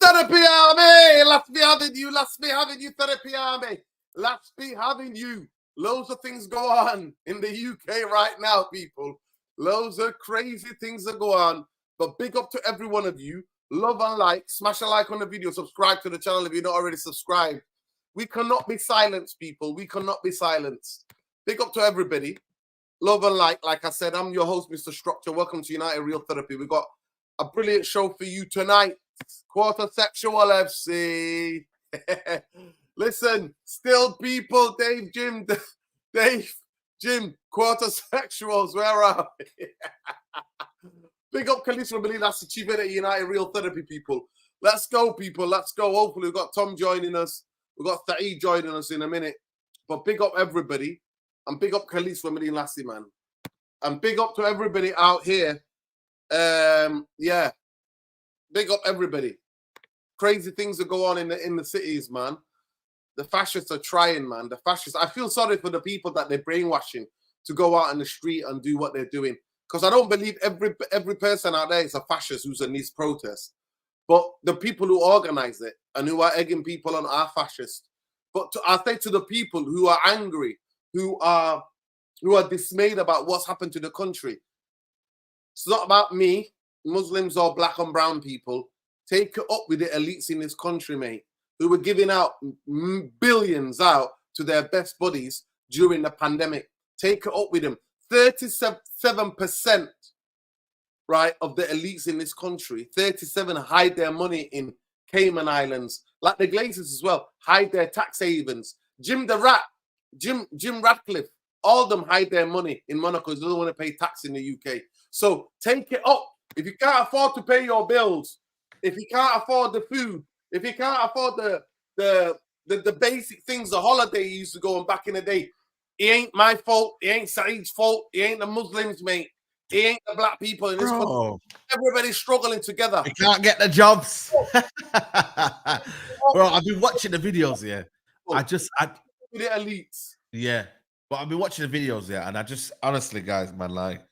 Therapy Army! Let's be having you. Let's be having you, Therapy Army. Let's be having you. Loads of things go on in the UK right now, people. Loads of crazy things that go on. But big up to every one of you. Love and like. Smash a like on the video. Subscribe to the channel if you're not already subscribed. We cannot be silenced, people. We cannot be silenced. Big up to everybody. Love and like. Like I said, I'm your host, Mr. Structure. Welcome to United Real Therapy. We got a brilliant show for you tonight. Quarter Sexual FC. Listen, still people, Dave, Jim, Quarter Sexuals, where are we? Big up Khalees from Believe that's the chief editor of United Real Therapy, people. Let's go, people. Let's go. Hopefully, we've got Tom joining us. We've got Saeed joining us in a minute. But big up everybody. And big up Khalees from Believe Lassie, man. And big up to everybody out here. Yeah. Big up everybody. Crazy things that go on in the cities, man. The fascists are trying, man. The fascists. I feel sorry for the people that they're brainwashing to go out in the street and do what they're doing. Because I don't believe every person out there is a fascist who's in these protests. But the people who organize it and who are egging people on are fascist. But I say to the people who are angry, who are dismayed about what's happened to the country, it's not about me, Muslims or black and brown people. Take it up with the elites in this country, mate, who were giving out billions out to their best buddies during the pandemic. Take it up with them. 37%, right, of the elites in this country, 37 hide their money in Cayman Islands, like the Glazers as well, hide their tax havens. Jim Radcliffe, all of them hide their money in Monaco. They don't want to pay tax in the UK. So take it up. If you can't afford to pay your bills, if you can't afford the food, if you can't afford the basic things, the holiday you used to go on back in the day, it ain't my fault. It ain't Saeed's fault. It ain't the Muslims, mate. It ain't the black people in this country. Everybody's struggling together. You can't get the jobs. Bro, I've been watching the videos, yeah. The elites. Yeah. But I've been watching the videos, yeah, and I just, honestly, guys, man, like,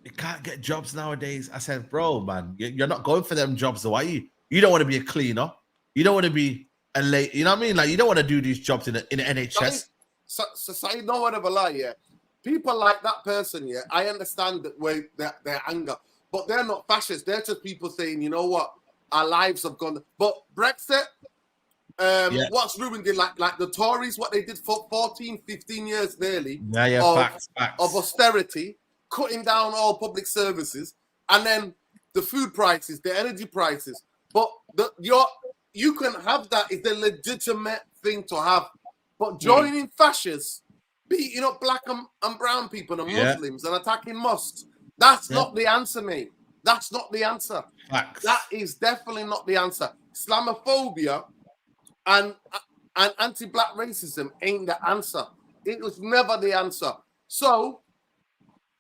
you can't get jobs nowadays. I said, bro, man, you're not going for them jobs, though, are you? You don't want to be a cleaner. You don't want to be a late, you know what I mean? Like, you don't want to do these jobs in the NHS. So I don't want to lie, yeah. People like that person, yeah, I understand their anger, but they're not fascists. They're just people saying, you know what, our lives have gone. But Brexit, what's ruined it, like the Tories, what they did for 14, 15 years nearly facts. Of austerity, cutting down all public services, and then the food prices, the energy prices. But you can have that. It's a legitimate thing to have. But joining fascists, beating up black and brown people and Muslims and attacking mosques, that's not the answer, mate. That's not the answer. Facts. That is definitely not the answer. Islamophobia and anti-black racism ain't the answer. It was never the answer. So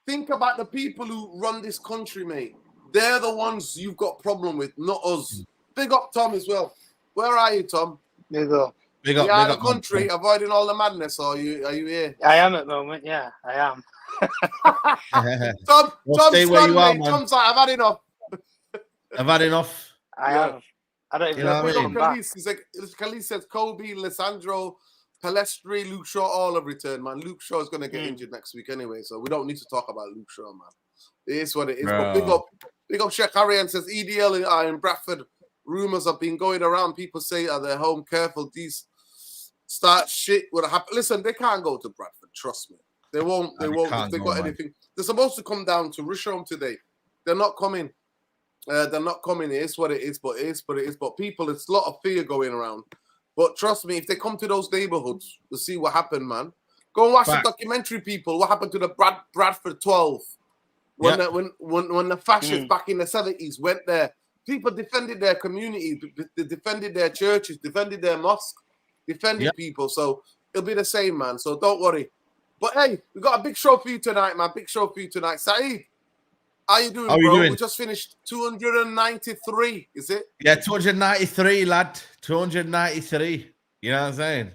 think about the people who run this country, mate. They're the ones you've got problem with, not us. Big up Tom as well. Where are you, Tom? Big up. You're out of the country, avoiding all the madness, or are you here? I am at the moment, yeah, I am. Tom's where you are, mate. man. Tom's like, I've had enough. I've had enough. I have. I don't even know what Khalees says Kobe, Lissandro, Palestri, Luke Shaw all have returned, man. Luke Shaw is going to get injured next week anyway, so we don't need to talk about Luke Shaw, man. It is what it is. But big up Sheikh Harry and says EDL in Bradford. Rumors have been going around. People say at their home, careful, these start shit would happen. Listen, they can't go to Bradford, trust me. They won't. If they got anything. They're supposed to come down to Rishon today. They're not coming. They're not coming. It is what it is, but it is what it is. But people, it's a lot of fear going around. But trust me, if they come to those neighborhoods, we'll see what happened, man. Go and watch the documentary, people. What happened to the Bradford 12? When the fascists back in the 70s went there, people defended their communities, they defended their churches, defended their mosques, defended people. So it'll be the same, man. So don't worry. But hey, we got a big show for you tonight, man. Big show for you tonight. Saeed, how you doing, bro? We just finished 293, is it? Yeah, 293, lad. 293. You know what I'm saying?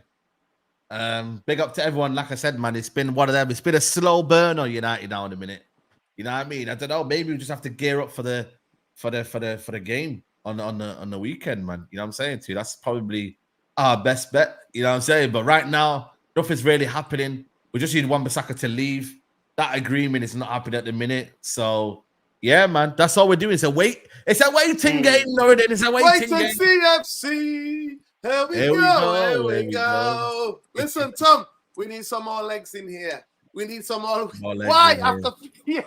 Big up to everyone. Like I said, man, it's been one of them. It's been a slow burn on United now in a minute. You know what I mean? I don't know. Maybe we just have to gear up for the game. on the weekend, man. You know what I'm saying to you? That's probably our best bet. You know what I'm saying? But right now, nothing's really happening. We just need Wan-Bissaka to leave. That agreement is not happening at the minute. So yeah, man, that's all we're doing. It's a waiting game, Northern. It's a waiting game. Wait and see, FC. Here we go. Listen, Tom, we need some more legs in here. We need some more. Why after 3 years?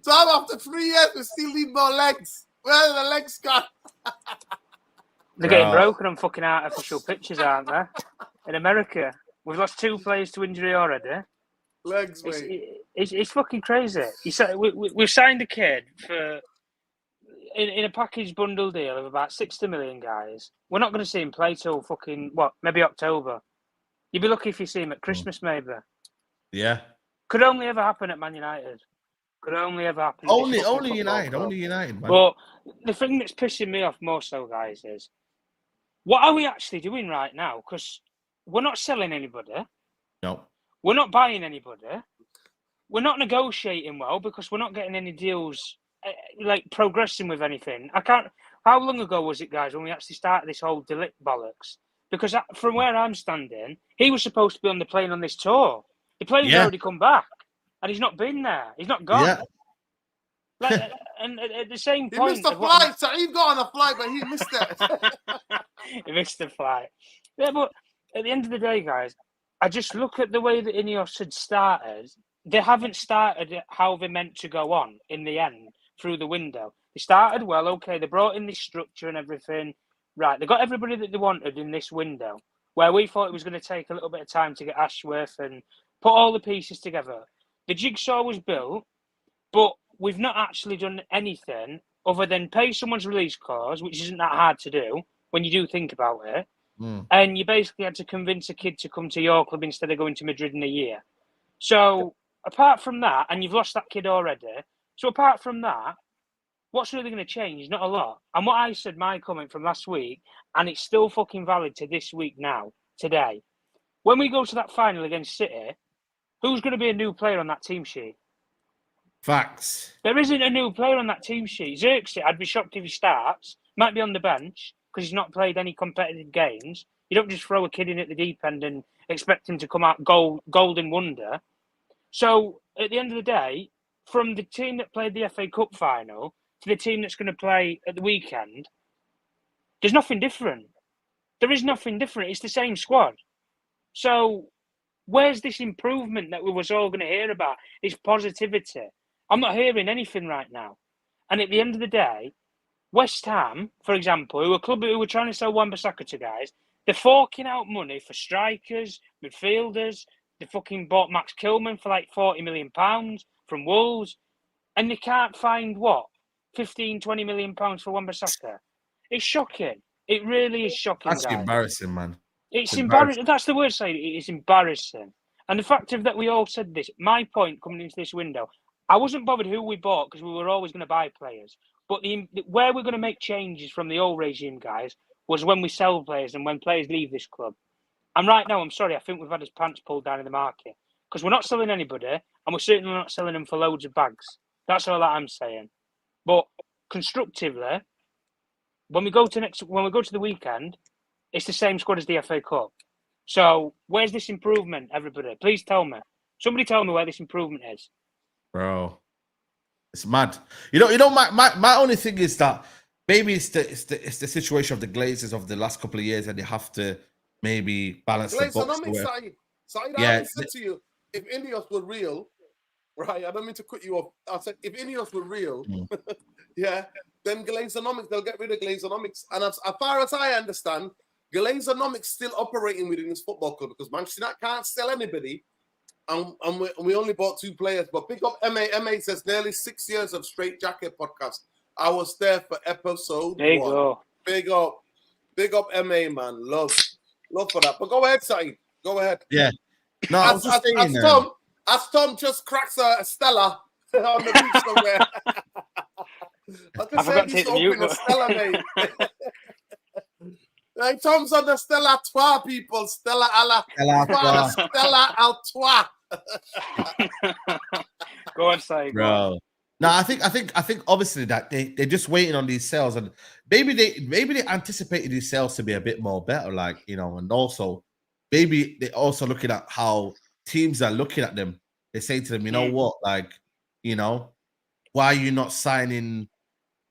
Tom, after 3 years, we still need more legs. Where are the legs gone? They're getting broken on fucking artificial pitches, aren't they? In America, we've lost 2 players to injury already. Legs, mate. It's fucking crazy. We've signed a kid for in a package bundle deal of about 60 million, guys. We're not going to see him play till fucking maybe October. You'd be lucky if you see him at Christmas, maybe. Yeah. Could only ever happen at Man United. Could only ever happen. Only United, man. But the thing that's pissing me off more so, guys, is what are we actually doing right now? Because we're not selling anybody. No. We're not buying anybody. We're not negotiating well because we're not getting any deals, like progressing with anything. How long ago was it, guys, when we actually started this whole De Ligt bollocks? Because from where I'm standing, he was supposed to be on the plane on this tour. The plane's already come back, and he's not been there. He's not gone. Yeah. Like, and at the same He point, missed the flight. So he got on a flight, but he missed it. he missed the flight. Yeah, but at the end of the day, guys, I just look at the way that Ineos had started. They haven't started how they meant to go on in the end through the window. They started well, okay. They brought in this structure and everything. Right, they got everybody that they wanted in this window, where we thought it was going to take a little bit of time to get Ashworth and put all the pieces together. The jigsaw was built, but we've not actually done anything other than pay someone's release clause, which isn't that hard to do when you do think about it. And you basically had to convince a kid to come to your club instead of going to Madrid in a year. So apart from that, and you've lost that kid already. So apart from that, what's really going to change? Not a lot. And what I said, my comment from last week, and it's still fucking valid to this week now, today. When we go to that final against City, who's going to be a new player on that team sheet? Facts. There isn't a new player on that team sheet. Xerxes, I'd be shocked if he starts. Might be on the bench because he's not played any competitive games. You don't just throw a kid in at the deep end and expect him to come out golden wonder. So at the end of the day, from the team that played the FA Cup final to the team that's going to play at the weekend, there's nothing different. There is nothing different. It's the same squad. So where's this improvement that we was all going to hear about? This positivity. I'm not hearing anything right now. And at the end of the day, West Ham, for example, who are a club who were trying to sell Wan-Bissaka to guys, they're forking out money for strikers, midfielders. They fucking bought Max Kilman for like £40 million from Wolves. And they can't find, 15, 20 million pounds for Wan-Bissaka. It's shocking. It really is shocking, That's guys. embarrassing, man. It's embarrassing. That's the word to say. It's embarrassing. And the fact of that we all said this, my point coming into this window, I wasn't bothered who we bought because we were always going to buy players. But where we're going to make changes from the old regime, guys, was when we sell players and when players leave this club. And right now, I'm sorry, I think we've had his pants pulled down in the market because we're not selling anybody and we're certainly not selling them for loads of bags. That's all that I'm saying. But constructively, when we go to the weekend, it's the same squad as the FA Cup. So where's this improvement, everybody? Please tell me. Somebody tell me where this improvement is. Bro, it's mad. You know. My only thing is that maybe it's the situation of the Glazers of the last couple of years, and they have to maybe balance the books. I said to you, if Ineos were real, right? I don't mean to cut you off. I said if Ineos were real, yeah, then Glazernomics, they'll get rid of Glazernomics. And as far as I understand, Glazernomics still operating within this football club because Manchester United can't sell anybody. And we only bought 2 players. But big up MA. MA says nearly 6 years of Straight Jacket podcast. I was there for episode 1. There you go. Big up MA, man. Love for that. But go ahead, Saeed. Go ahead. Yeah. No, I was just saying, as Tom just cracks a Stella on the beach somewhere. I forgot to open a Stella, mate. Like Tom's on the Stella Trois, people. Stella Artois. Go on, Saeed. Bro. No, I think obviously that they're just waiting on these sales, and maybe they anticipated these sales to be a bit more better, like, you know, and also maybe they're also looking at how teams are looking at them. They say to them, you know what, like, you know, why are you not signing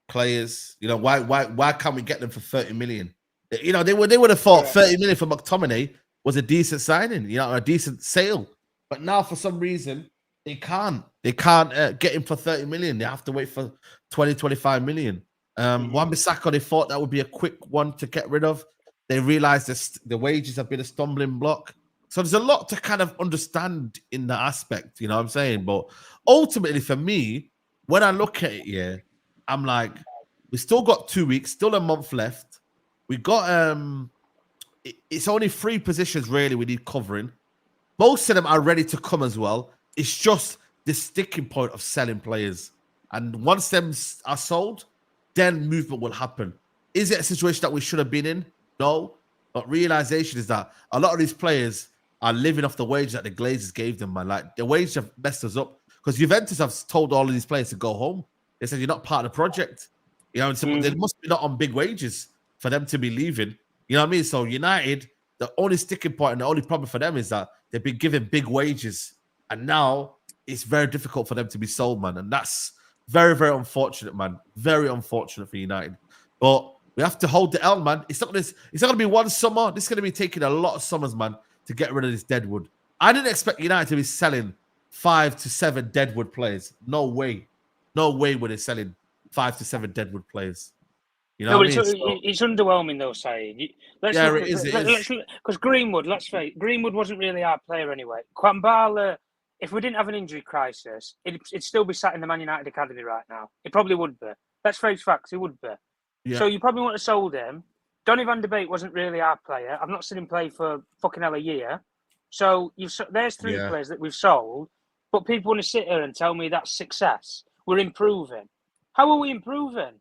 players? You know, why can't we get them for 30 million? You know, they would have thought 30 million for McTominay was a decent signing, you know, a decent sale. But now for some reason they can't get him for 30 million. They have to wait for 20, 25 million. Wan-Bissaka, they thought that would be a quick one to get rid of. They realized the wages have been a stumbling block. So there's a lot to kind of understand in that aspect, you know what I'm saying? But ultimately for me, when I look at it, yeah, I'm like, we still got 2 weeks, still a month left. We got it's only 3 positions really we need covering. Most of them are ready to come as well. It's just the sticking point of selling players. And once them are sold, then movement will happen. Is it a situation that we should have been in? No. But realization is that a lot of these players are living off the wage that the Glazers gave them, man. Like, the wage have messed us up. Because Juventus have told all of these players to go home. They said, you're not part of the project. You know, so they must be not on big wages for them to be leaving. You know what I mean? So United, the only sticking point and the only problem for them is that they've been given big wages. And now it's very difficult for them to be sold, man. And that's very, very unfortunate, man. Very unfortunate for United. But we have to hold the L, man. It's not going to be one summer. This is going to be taking a lot of summers, man, to get rid of this Deadwood. I didn't expect United to be selling 5 to 7 Deadwood players. No way. No way were they selling 5 to 7 Deadwood players. You know what I mean? It's underwhelming though, Saeed. It is. Because Greenwood, let's face, Greenwood wasn't really our player anyway. Kwambala, if we didn't have an injury crisis, it'd still be sat in the Man United academy right now. It probably would be. Let's face facts, it would be. Yeah. So you probably wouldn't have sold him. Donny van de Beek wasn't really our player. I've not seen him play for fucking hell a year. So there's 3 players that we've sold, but people want to sit here and tell me that's success. We're improving. How are we improving?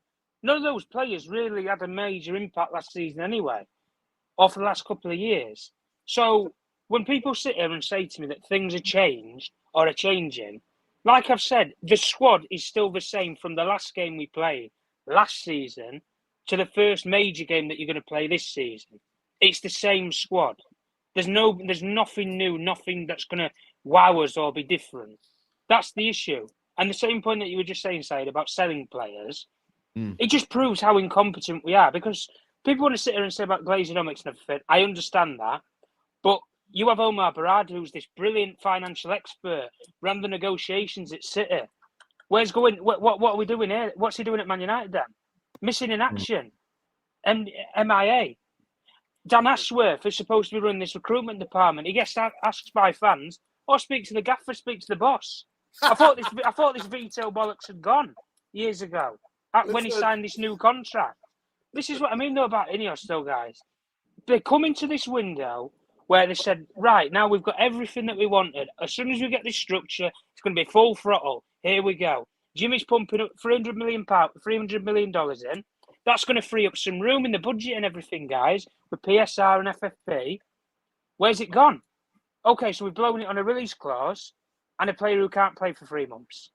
None of those players really had a major impact last season anyway, or for the last couple of years. So when people sit here and say to me that things have changed or are changing, like I've said, the squad is still the same from the last game we played last season to the first major game that you're going to play this season. It's the same squad. There's nothing new, nothing that's going to wow us or be different. That's the issue. And the same point that you were just saying, Said, about selling players, it just proves how incompetent we are, because people want to sit here and say about Glazernomics and everything. I understand that. But you have Omar Barad, who's this brilliant financial expert, ran the negotiations at City. What are we doing here? What's he doing at Man United then? Missing in action. And MIA. Dan Ashworth is supposed to be running this recruitment department. He gets asked by fans, or speak to the gaffer, speak to the boss. I thought this veto bollocks had gone years ago when he signed this new contract. This is what I mean though about Ineos though, guys. They come into this window where they said, right, now we've got everything that we wanted. As soon as we get this structure, it's going to be full throttle. Here we go. Jimmy's pumping up $300 million in. That's going to free up some room in the budget and everything, guys, with PSR and FFP. Where's it gone? Okay, so we've blown it on a release clause and a player who can't play for 3 months.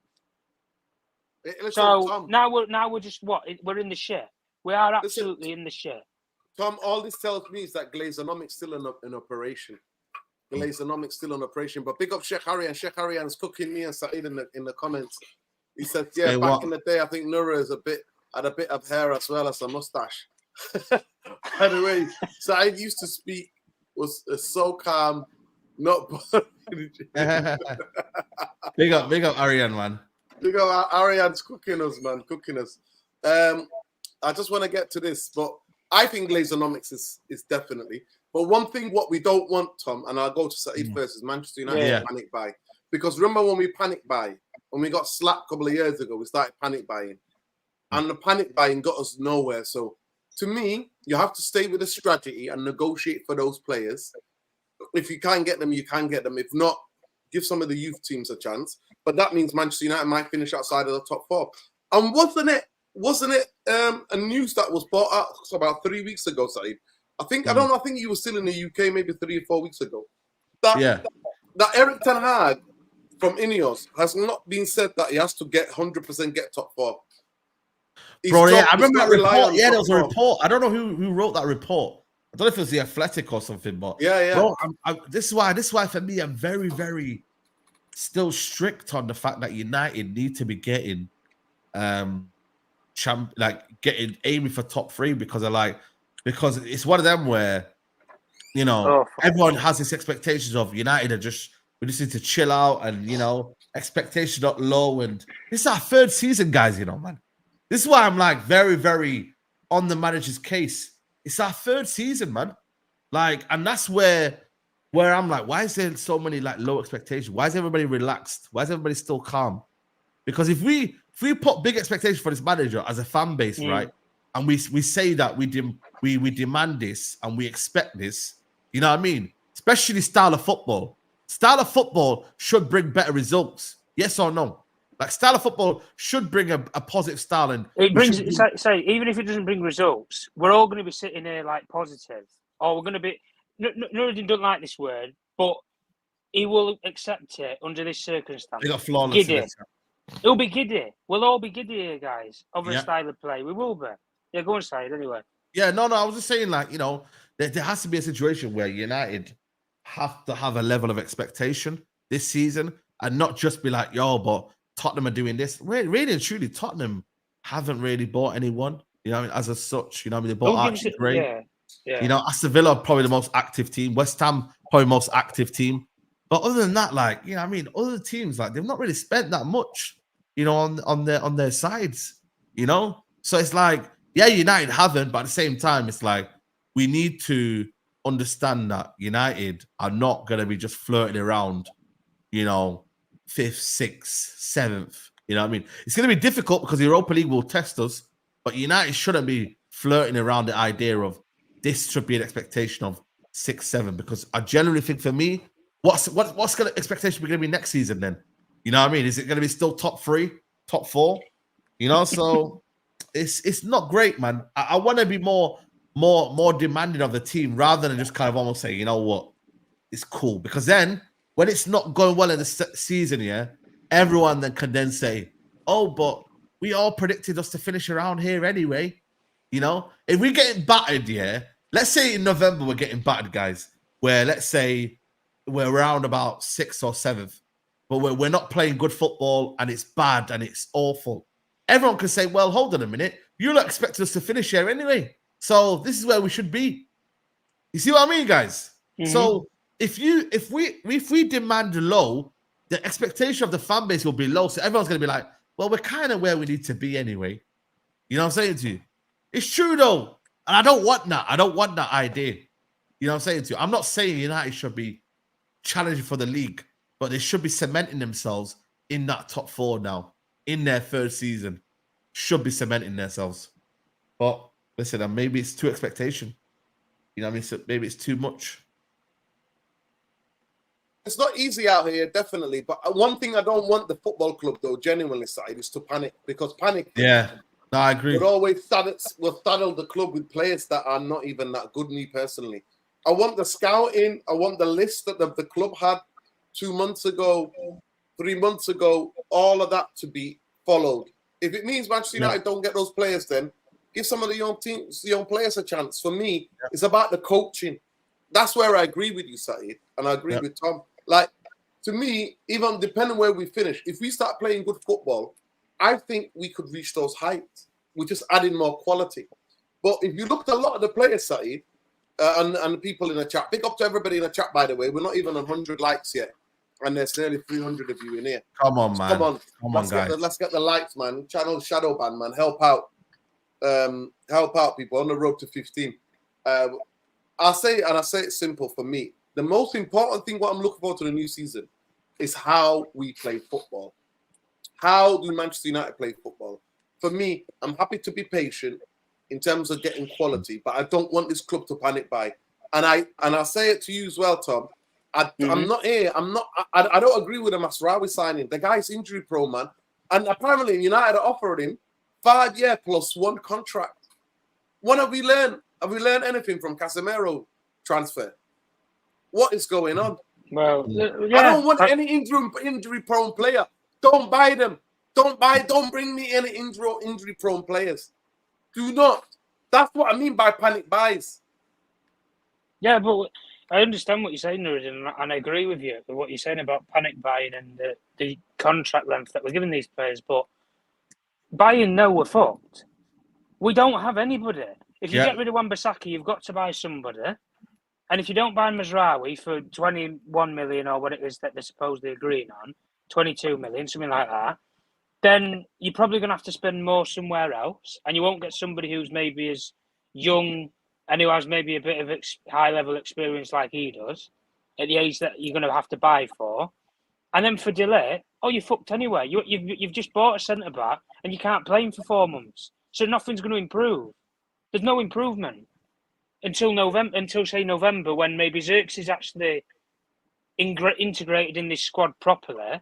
So now we're just what? We're in the shit. We are absolutely in the shit. Tom, all this tells me is that Glazernomics still in operation. Glazernomics still in operation. But big up Sheikh Harry, and Sheikh Harry is cooking me and Saeed in the comments. He said, yeah, back in the day, I think Nura had a bit of hair as well as a mustache. Anyway, Saeed used to speak, was so calm, not Big up Ariane, man. Big up Ariane's cooking us, man, cooking us. I just want to get to this, but I think Glazernomics is definitely. But one thing what we don't want, Tom, and I'll go to Saeed first, is Manchester United panic buy. Because remember when we panic buy, when we got slapped a couple of years ago, we started panic buying. And the panic buying got us nowhere. So to me, you have to stay with the strategy and negotiate for those players. If you can't get them, you can get them. If not, give some of the youth teams a chance. But that means Manchester United might finish outside of the top 4. And wasn't it a news that was brought out about 3 weeks ago, Saeed? I think you were still in the UK maybe 3 or 4 weeks ago. That Eric Ten Hag from Ineos has not been said that he has to get 100% get top 4. Bro, yeah, I remember that rely report. on Yeah, top there was a 4. report. I don't know who wrote that report. I don't know if it was the Athletic or something, but Yeah. bro, this is why for me, I'm very, very still strict on the fact that United need to be getting aiming for top 3 because it's one of them where everyone has this expectations of United we just need to chill out and expectations not low, and this is our 3rd season, guys, man. This is why I'm like very, very on the manager's case. It's our 3rd season, man. Like, and that's where I'm like, why is there so many like low expectations? Why is everybody relaxed? Why is everybody still calm? Because if we put big expectations for this manager as a fan base, right, and we say that we demand this and we expect this, you know what I mean? Especially style of football. Style of football should bring better results. Yes or no? Like, style of football should bring a positive style, and it brings. Say, even if it doesn't bring results, we're all going to be sitting here like positive, or we're going to be. Nobody don't like this word, but he will accept it under this circumstance. They got flawless. Giddy. He'll be giddy. We'll all be giddy here, guys, over a style of play. We will be. Yeah, go on, Said, anyway. Yeah, no, I was just saying, like, there has to be a situation where United have to have a level of expectation this season and not just be like, yo, but Tottenham are doing this. Really and truly, Tottenham haven't really bought anyone, as a such. They bought Archie Gray. Yeah. Aston Villa probably the most active team. West Ham probably the most active team. But other than that, like, other teams, like, they've not really spent that much, on their sides, So it's like, yeah, United haven't, but at the same time, it's like we need to understand that United are not going to be just flirting around, 5th, 6th, 7th. You know what I mean? It's going to be difficult because the Europa League will test us, but United shouldn't be flirting around the idea of this should be an expectation of 6, 7, because I generally think for me, what's going to expectation going to be next season then? You know what I mean? Is it going to be still top 3, top 4? So it's not great, man. I want to be more demanding of the team rather than just kind of almost say, you know what, it's cool. Because then when it's not going well in the season, everyone then can then say, oh, but we all predicted us to finish around here anyway. If we're getting battered, let's say in November we're getting battered, guys, where let's say we're around about 6th or 7th, but we're not playing good football and it's bad and it's awful. Everyone can say, well, hold on a minute. You're not expecting us to finish here anyway. So this is where we should be. You see what I mean, guys? Mm-hmm. So if we demand low, the expectation of the fan base will be low. So everyone's going to be like, well, we're kind of where we need to be anyway. You know what I'm saying to you? It's true, though. And I don't want that. I don't want that idea. You know what I'm saying to you? I'm not saying United should be challenging for the league, but they should be cementing themselves in that top 4 now. In their 3rd season, should be cementing themselves. But listen, maybe it's too expectation. You know what I mean? So maybe it's too much. It's not easy out here, definitely. But one thing I don't want the football club, though, genuinely, Side, is to panic. Because panic... Yeah, no, I agree. Will saddle the club with players that are not even that good, me personally. I want the scouting. I want the list that the club had 2 months ago, 3 months ago, all of that to be followed. If it means Manchester United don't get those players, then give some of the young players a chance. For me, it's about the coaching. That's where I agree with you, Saeed, and I agree with Tom. Like, to me, even depending where we finish, if we start playing good football, I think we could reach those heights. We're just adding more quality. But if you look at a lot of the players, Saeed, and the people in the chat, big up to everybody in the chat, by the way. We're not even 100 likes yet. And there's nearly 300 of you in here. Come on, man. Come on, guys. Let's get the likes, man. Channel shadow ban, man. Help out. Help out, people, on the road to 15. I say it simple for me. The most important thing, what I'm looking forward to the new season, is how we play football. How do Manchester United play football? For me, I'm happy to be patient in terms of getting quality, but I don't want this club to panic buy. And I say it to you as well, Tom. I'm not here. I don't agree with the Masraoui signing. The guy's injury prone, man. And apparently United offered him 5-year +1 contract. What have we learned? Have we learned anything from Casemiro transfer? What is going on? Well, I yeah. don't want any injury-prone player. Don't buy them. Don't bring me any injury-prone players. Do not. That's what I mean by panic buys. Yeah, but I understand what you're saying, Nuruddin, and I agree with you with what you're saying about panic buying and the contract length that we're giving these players. But buying now, we're fucked. We don't have anybody. If you Yeah. get rid of Wan-Bissaka, you've got to buy somebody. And if you don't buy Mazraoui for 21 million or what it is that they're supposedly agreeing on, 22 million, something like that, then you're probably going to have to spend more somewhere else. And you won't get somebody who's maybe as young and who has maybe a bit of high-level experience like he does at the age that you're going to have to buy for. And then for delay, you're fucked anyway. You've just bought a centre-back and you can't play him for 4 months. So nothing's going to improve. There's no improvement until November, when maybe Xerxes is actually integrated in this squad properly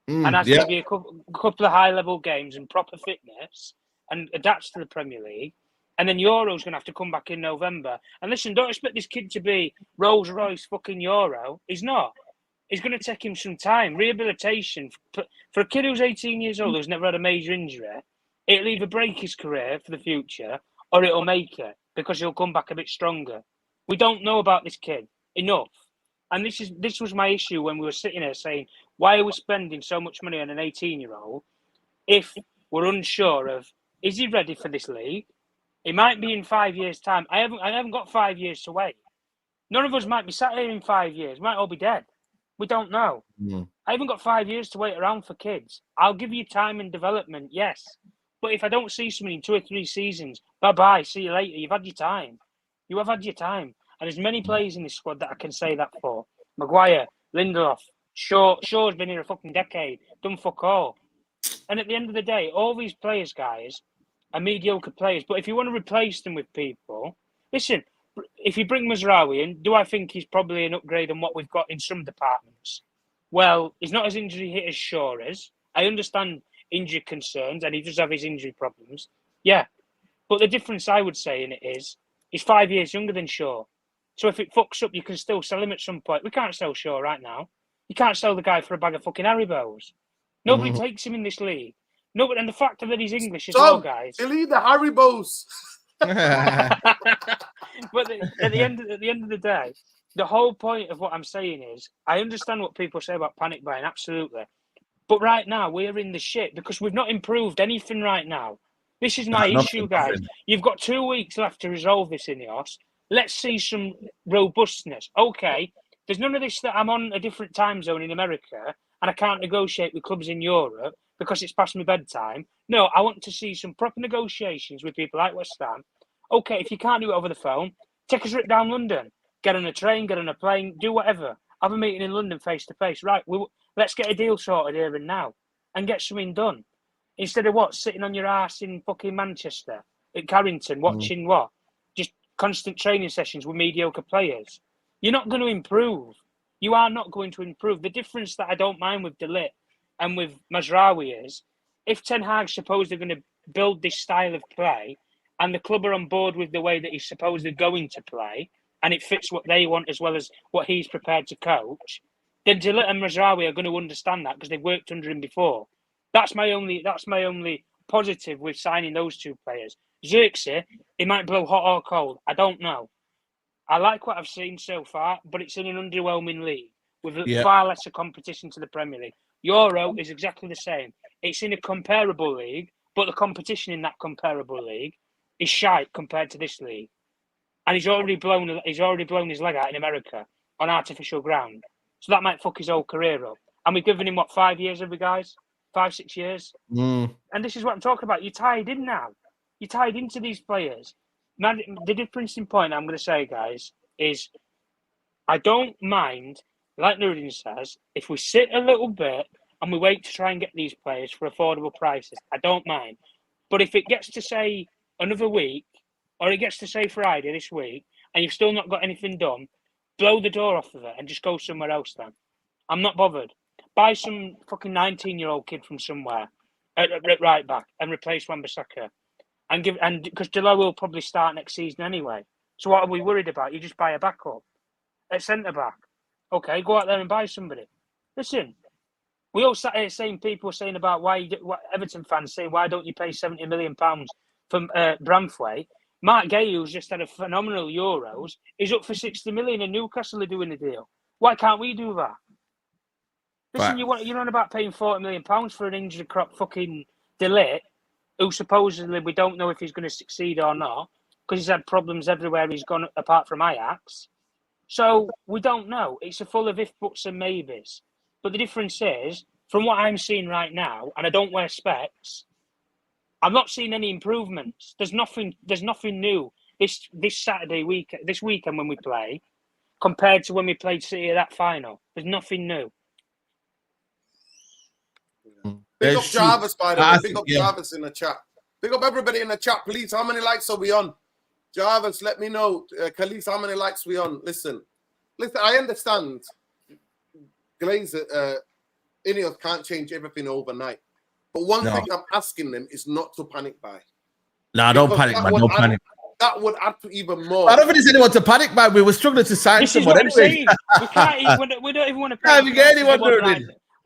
and has maybe a couple of high-level games and proper fitness and adapts to the Premier League. And then Yoro's going to have to come back in November. And listen, don't expect this kid to be Rolls-Royce fucking Yoro. He's not. It's going to take him some time. Rehabilitation for a kid who's 18 years old who's never had a major injury, it'll either break his career for the future or it'll make it because he'll come back a bit stronger. We don't know about this kid enough. And this was my issue when we were sitting here saying, why are we spending so much money on an 18-year-old if we're unsure of, is he ready for this league? It might be in 5 years' time. I haven't got 5 years to wait. None of us might be sat here in 5 years. We might all be dead. We don't know. I haven't got 5 years to wait around for kids. I'll give you time and development, yes. But if I don't see something in 2 or 3 seasons, bye-bye, see you later. You've had your time. You have had your time. And there's many players in this squad that I can say that for. Maguire, Lindelof, Shaw's been here a fucking decade, done fuck all. And at the end of the day, all these players, guys, are mediocre players. But if you want to replace them with people, listen, if you bring Mazraoui in, do I think he's probably an upgrade on what we've got in some departments? Well, he's not as injury hit as Shaw is. I understand injury concerns, and he does have his injury problems. Yeah. But the difference I would say in it is he's 5 years younger than Shaw. So if it fucks up, you can still sell him at some point. We can't sell Shaw right now. You can't sell the guy for a bag of fucking Haribos. Nobody takes him in this league. Nobody, and the fact that he's English as well, guys. Delete the Haribos. But at the end of the day, the whole point of what I'm saying is, I understand what people say about panic buying, absolutely. But right now, we're in the shit because we've not improved anything right now. This is my issue, guys. You've got 2 weeks left to resolve this, Ineos. Let's see some robustness. Okay, there's none of this that I'm on a different time zone in America and I can't negotiate with clubs in Europe because it's past my bedtime. No, I want to see some proper negotiations with people like West Ham. Okay, if you can't do it over the phone, take a trip down London. Get on a train, get on a plane, do whatever. Have a meeting in London face to face. Right, let's get a deal sorted here and now and get something done. Instead of sitting on your ass in fucking Manchester, at Carrington, watching just constant training sessions with mediocre players. You're not going to improve. You are not going to improve. The difference that I don't mind with De Ligt and with Mazraoui is, if Ten Hag's supposedly going to build this style of play and the club are on board with the way that he's supposedly going to play and it fits what they want as well as what he's prepared to coach, then De Ligt and Mazraoui are going to understand that because they've worked under him before. That's my only positive with signing those two players. Xerxes, he might blow hot or cold. I don't know. I like what I've seen so far, but it's in an underwhelming league with far lesser competition to the Premier League. Yoro is exactly the same. It's in a comparable league, but the competition in that comparable league is shite compared to this league. And he's already blown his leg out in America on artificial ground. So that might fuck his whole career up. And we've given him 5 years, have we, guys? 5-6 years. And this is what I'm talking about. You're tied in now. You're tied into these players. Now, the difference in point I'm going to say, guys, is I don't mind, like Nuruddin says, if we sit a little bit and we wait to try and get these players for affordable prices. I don't mind. But if it gets to, say, another week, or it gets to, say, Friday this week, and you've still not got anything done, blow the door off of it and just go somewhere else then. I'm not bothered. Buy some fucking 19-year-old kid from somewhere at right back and replace Wan-Bissaka. And because Delo will probably start next season anyway. So what are we worried about? You just buy a backup at centre back. Okay, go out there and buy somebody. Listen, we all sat here saying people saying about what Everton fans saying, why don't you pay £70 million for Bramthwaite? Mark Gay, who's just had a phenomenal Euros, is up for 60 million and Newcastle are doing the deal. Why can't we do that? Listen, you're on about paying £40 million for an injured crop fucking delay, who supposedly we don't know if he's going to succeed or not, because he's had problems everywhere he's gone apart from Ajax. So we don't know. It's a full of if, buts and maybes. But the difference is, from what I'm seeing right now, and I don't wear specs, I'm not seeing any improvements. There's nothing new this weekend when we play, compared to when we played City at that final. There's nothing new. Big up Jarvis, by the way. Big up Jarvis in the chat. Big up everybody in the chat, please. How many likes are we on? Jarvis, let me know. Khalees, how many likes we on? Listen, I understand Glazer, Ineos can't change everything overnight. But one thing I'm asking them is not to panic buy. No, don't panic, man. Don't panic. That would add to even more. I don't think there's anyone to panic buy. We were struggling to sign someone anyway. We don't even want to pay. We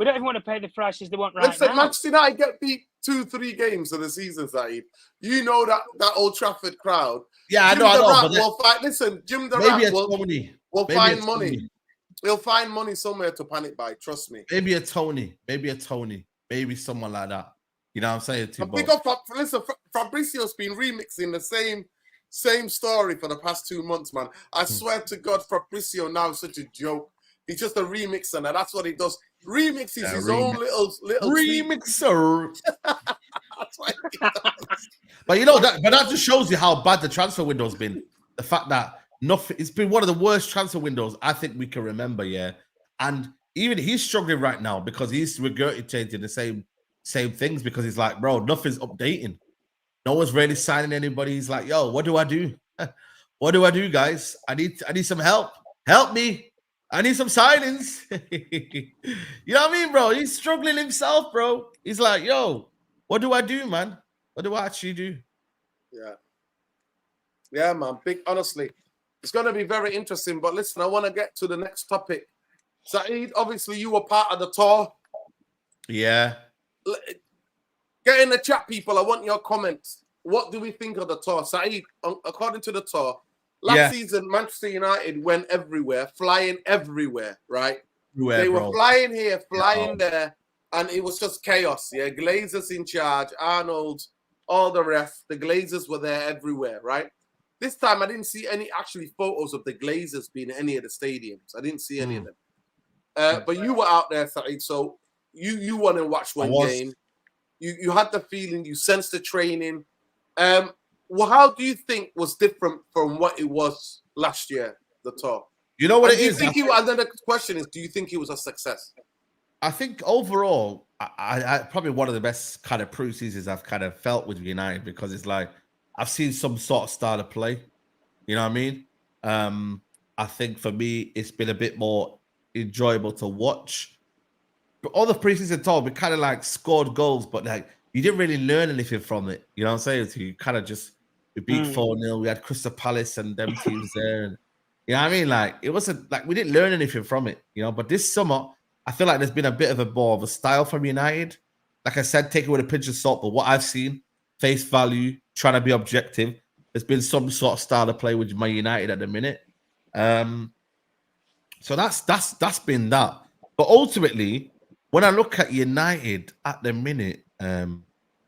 don't even want to pay the prices they want right now. Listen, Manchester United get beat 2-3 games of the season, Saeed. You know that Old Trafford crowd. Yeah, I know. Jim the Rat will find money. He'll find money somewhere to panic buy. Trust me. Maybe a Tony. Maybe someone like that. You know what I'm saying to you? Listen, Fabrizio's been remixing the same story for the past 2 months, man. I swear to God, Fabrizio now is such a joke. He's just a remixer, and that's what he does. Remixes his own little remixer. That's what he does. But you know that just shows you how bad the transfer window's been. The fact that it's been one of the worst transfer windows I think we can remember, yeah. And even he's struggling right now because he's regurgitating the same things because he's like, bro, nothing's updating. No one's really signing anybody. He's like, yo, what do I do? What do I do, guys? I need some help. Help me. I need some signings. You know what I mean, bro? He's struggling himself, bro. He's like, yo, what do I do, man? What do I actually do? Yeah, man. Honestly, it's going to be very interesting. But listen, I want to get to the next topic. Saeed, obviously, you were part of the tour. Yeah. Get in the chat, people. I want your comments. What do we think of the tour? Saeed, according to the tour, last season, Manchester United went everywhere, flying everywhere, right? They were flying here, flying there, and it was just chaos, yeah? Glazers in charge, Arnold, all the rest. The Glazers were there everywhere, right? This time, I didn't see any actually photos of the Glazers being in any of the stadiums. I didn't see any of them. But you were out there, Saeed, so you want to watch one game. You had the feeling, you sensed the training. Well, how do you think was different from what it was last year, the tour? You know what it is? And then the question is, do you think it was a success? I think overall, I probably one of the best kind of pre-seasons I've kind of felt with United because it's like I've seen some sort of style of play. You know what I mean? I think for me, it's been a bit more enjoyable to watch. But all the pre-season tour, we kind of like scored goals, but like you didn't really learn anything from it. You know what I'm saying? So you kind of we beat 4-0. We had Crystal Palace and them teams there. And, you know what I mean? Like it wasn't like we didn't learn anything from it, you know. But this summer, I feel like there's been a bit of a more of a style from United. Like I said, take it with a pinch of salt, but what I've seen, face value, trying to be objective, there's been some sort of style of play with my United at the minute. So that's been that. But ultimately, when I look at United at the minute, in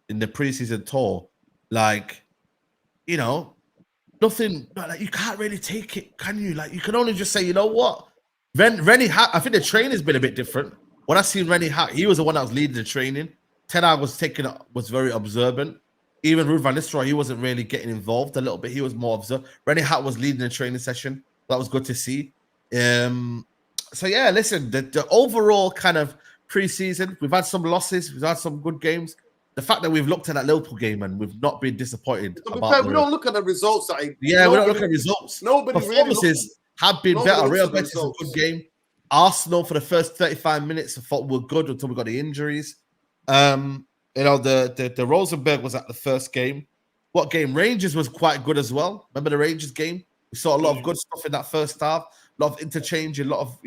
the preseason tour, like, you know, nothing, like you can't really take it, can you? Like you can only just say, you know what? Rennie Hat, I think the training's been a bit different. When I seen Rennie Hat, he was the one that was leading the training. Ten Hag was very observant. Even Ruud van Nistelrooy, he wasn't really getting involved a little bit. He was more observant. Rennie Hat was leading the training session. That was good to see. So yeah, listen, the overall kind of pre-season, we've had some losses, we've had some good games. The fact that we've looked at that Liverpool game and we've not been disappointed. We don't look at the results. We don't look at results. Performances have been better. Real Betis is a good game. Arsenal for the first 35 minutes I thought were good until we got the injuries. You know, the Rosenberg was at the first game. What game? Rangers was quite good as well. Remember the Rangers game? We saw a lot of good stuff in that first half. a lot of interchange, a lot of,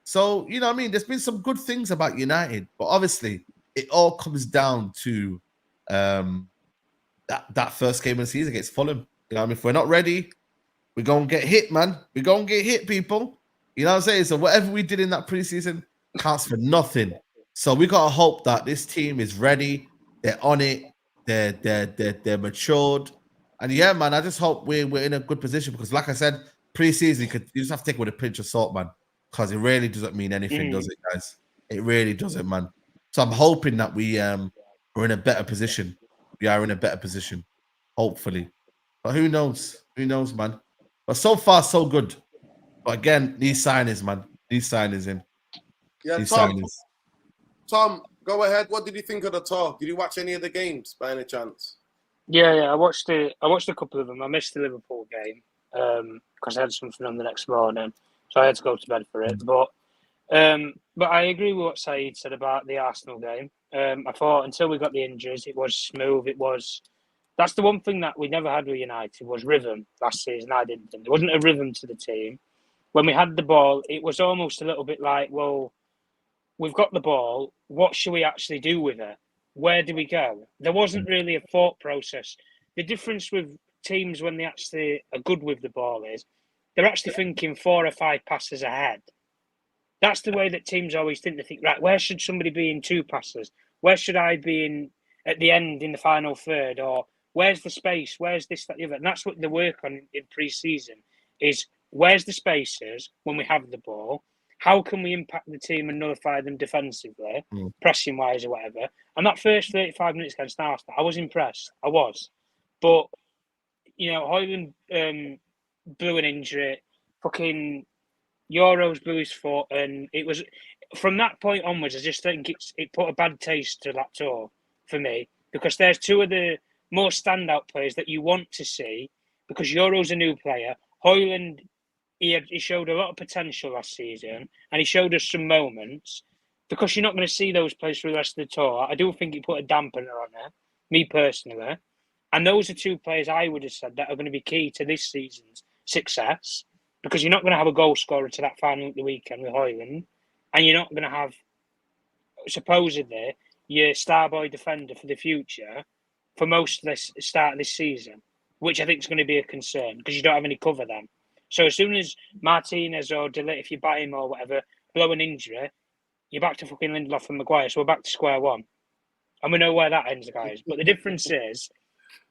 So, you know what I mean? There's been some good things about United, but obviously it all comes down to that first game of the season against Fulham. You know what I mean? If we're not ready, we're going to get hit, man. We're going to get hit, people. You know what I'm saying? So whatever we did in that preseason counts for nothing. So we got to hope that this team is ready. They're on it. They're matured. And yeah, man, I just hope we're in a good position because, like I said, preseason, you just have to take it with a pinch of salt, man, because it really doesn't mean anything, does it, guys? It really doesn't, man. So I'm hoping that we're in a better position. We are in a better position, hopefully. But who knows? Who knows, man? But so far, so good. But again, these signings, man. These signings in. Yeah, these Tom. signings. Tom, go ahead. What did you think of the tour? Did you watch any of the games by any chance? Yeah. I watched a couple of them. I missed the Liverpool game because I had something on the next morning, so I had to go to bed for it. But I agree with what Saeed said about the Arsenal game. I thought until we got the injuries, it was smooth. That's the one thing that we never had with United was rhythm last season. I didn't think there wasn't a rhythm to the team. When we had the ball, it was almost a little bit like, well, we've got the ball. What should we actually do with it? Where do we go? There wasn't really a thought process. The difference with teams when they actually are good with the ball is they're actually thinking 4 or 5 passes ahead. That's the way that teams always think. They think, right, where should somebody be in 2 passes? Where should I be at the end in the final third? Or where's the space? Where's this, that, the other? And that's what they work on in pre-season is where's the spaces when we have the ball? How can we impact the team and nullify them defensively, pressing-wise or whatever? And that first 35 minutes against Arsenal, I was impressed. I was. But, Højlund blew an injury. Fucking Yoro's blew his foot. And it was... From that point onwards, I just think it put a bad taste to that tour for me. Because there's 2 of the more standout players that you want to see. Because Yoro's a new player. Højlund... He showed a lot of potential last season, and he showed us some moments. Because you're not going to see those players for the rest of the tour, I do think it put a dampener on it, me personally. And those are 2 players I would have said that are going to be key to this season's success. Because you're not going to have a goal scorer to that final at the weekend with Højlund, and you're not going to have, supposedly, your star boy defender for the future for most of this start of this season, which I think is going to be a concern because you don't have any cover then. So as soon as Martinez or De Ligt, if you buy him or whatever, blow an injury, you're back to fucking Lindelof and Maguire. So we're back to square one. And we know where that ends, guys. But the difference is,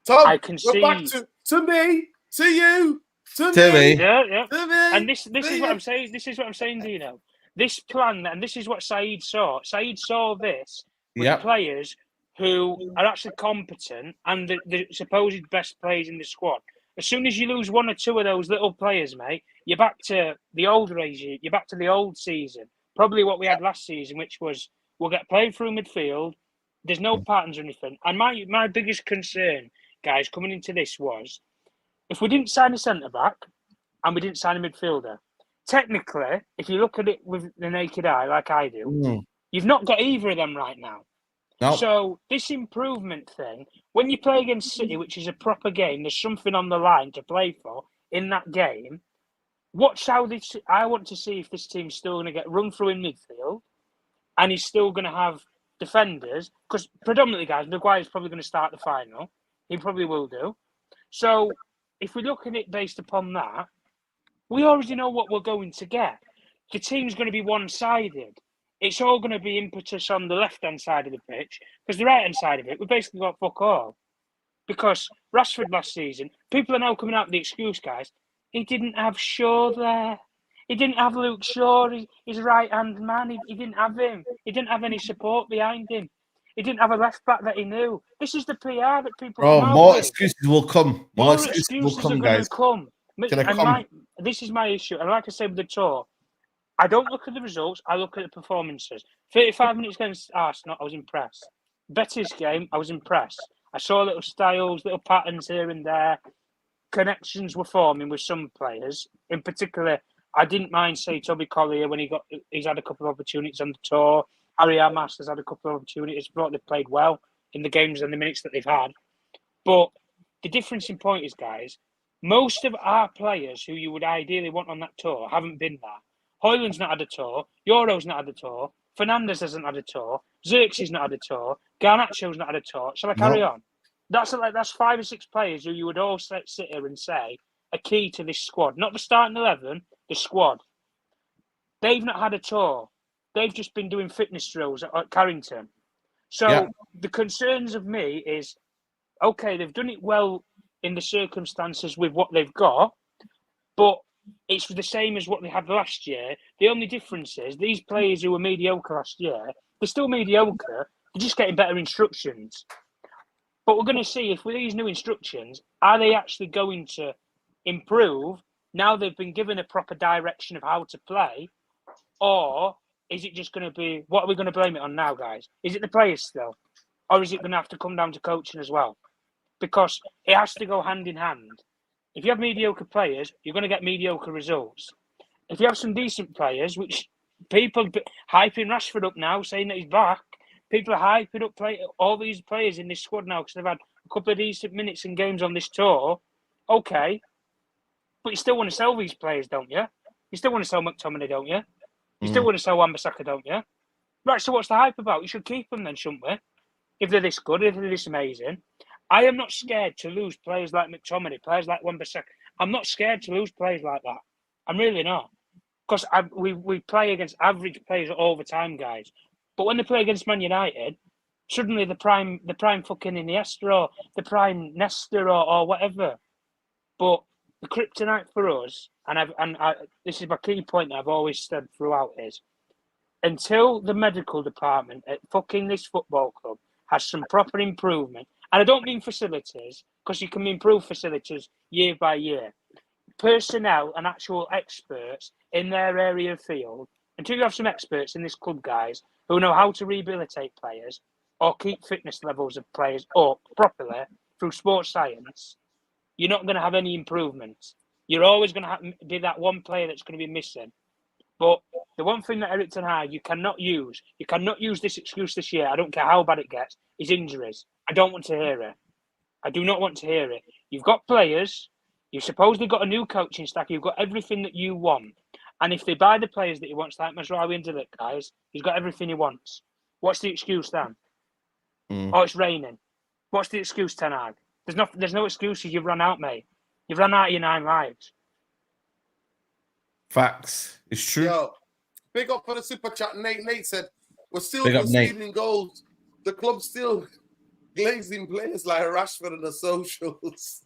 Tom, I can see... back to me, to you, to me. Yeah. To me. And this is what I'm saying. This is what I'm saying, Dino. This plan, and this is what Saeed saw. Saeed saw this with players who are actually competent and the supposed best players in the squad. As soon as you lose 1 or 2 of those little players, mate, you're back to the old regime. You're back to the old season. Probably what we had last season, which was we'll get played through midfield. There's no patterns or anything. And my biggest concern, guys, coming into this was if we didn't sign a centre-back and we didn't sign a midfielder, technically, if you look at it with the naked eye like I do, you've not got either of them right now. Nope. So this improvement thing, when you play against City, which is a proper game, there's something on the line to play for in that game. I want to see if this team's still going to get run through in midfield and he's still going to have defenders. Because predominantly, guys, Maguire's probably going to start the final. He probably will do. So if we look at it based upon that, we already know what we're going to get. The team's going to be one-sided. It's all going to be impetus on the left-hand side of the pitch because the right-hand side of it, we basically got fuck all. Because Rashford last season, people are now coming out with the excuse, guys, he didn't have Shaw there. He didn't have Luke Shaw, his right-hand man. He didn't have him. He didn't have any support behind him. He didn't have a left-back that he knew. This is the PR that people come out more with. excuses will come. More excuses will come, guys. This is my issue. And like I said with the tour, I don't look at the results. I look at the performances. 35 minutes against Arsenal, I was impressed. Betis game, I was impressed. I saw little styles, little patterns here and there. Connections were forming with some players. In particular, I didn't mind, say, Toby Collier when he's had a couple of opportunities on the tour. Harry Hamas has had a couple of opportunities. But they've played well in the games and the minutes that they've had. But the difference in point is, guys, Most of our players who you would ideally want on that tour haven't been there. Højlund's not had a tour. Yoro's not had a tour. Fernandes hasn't had a tour. Xerxes not had a tour. Garnacho's not had a tour. Shall I carry on? That's 5 or 6 players who you would all sit here and say are key to this squad. Not the starting 11, the squad. They've not had a tour. They've just been doing fitness drills at Carrington. So the concerns of me is, okay, they've done it well in the circumstances with what they've got, but it's the same as what they had last year. The only difference is these players who were mediocre last year, they're still mediocre. They're just getting better instructions. But we're going to see if with these new instructions, are they actually going to improve now they've been given a proper direction of how to play, or is it just going to be, what are we going to blame it on now, guys? Is it the players still? Or is it going to have to come down to coaching as well? Because it has to go hand in hand. If you have mediocre players, you're going to get mediocre results. If you have some decent players, which people hyping Rashford up now, saying that he's back, people are hyping up all these players in this squad now because they've had a couple of decent minutes and games on this tour. Okay. But you still want to sell these players, don't you? You still want to sell McTominay, don't you? You still want to sell Wan-Bissaka, don't you? Right, so what's the hype about? You should keep them then, shouldn't we? If they're this good, if they're this amazing. I am not scared to lose players like McTominay, players like Wan-Bissaka. I'm not scared to lose players like that. I'm really not. Because we play against average players all the time, guys. But when they play against Man United, suddenly the prime fucking Iniesta or the prime Nesta or whatever. But the kryptonite for us, and this is my key point that I've always said throughout, is until the medical department at fucking this football club has some proper improvement, and I don't mean facilities, because you can improve facilities year by year. Personnel and actual experts in their area of field, until you have some experts in this club, guys, who know how to rehabilitate players or keep fitness levels of players up properly through sports science, you're not going to have any improvements. You're always going to be that one player that's going to be missing. But the one thing that Eric Ten Hag you cannot use this excuse this year, I don't care how bad it gets, is injuries. I don't want to hear it. I do not want to hear it. You've got players, you've supposedly got a new coaching staff, you've got everything that you want. And if they buy the players that he wants, like Mazraoui and Delic, guys, he's got everything he wants. What's the excuse then? Oh, it's raining. What's the excuse, Ten Hag? There's no excuses. You've run out, mate. You've run out of your 9 lives. Facts. It's true. Yo, big up for the super chat. Nate said, we're still conceding goals. The club's still glazing players like Rashford on the socials.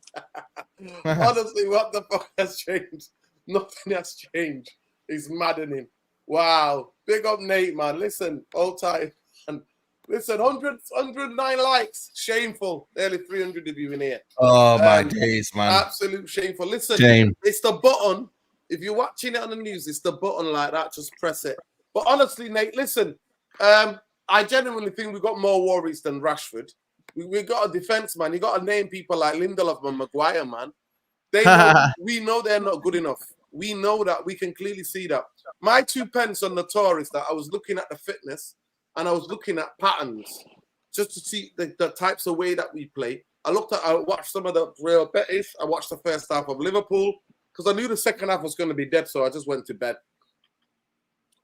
Honestly, what the fuck has changed? Nothing has changed. It's maddening. Wow. Big up Nate, man. Listen, all time. And listen, 109 likes. Shameful. Nearly 300 of you in here. Oh, my days, man. Absolute shameful. Listen, Shame. It's the button. If you're watching it on the news, it's the button like that. Just press it. But honestly, Nate, listen, I genuinely think we've got more worries than Rashford. We got a defense, man. You got to name people like Lindelof and Maguire, man. We know they're not good enough. We know that. We can clearly see that. My 2 pence on the tour is that I was looking at the fitness and I was looking at patterns just to see the types of way that we play. I watched some of the Real Betis. I watched the first half of Liverpool because I knew the second half was going to be dead, so I just went to bed.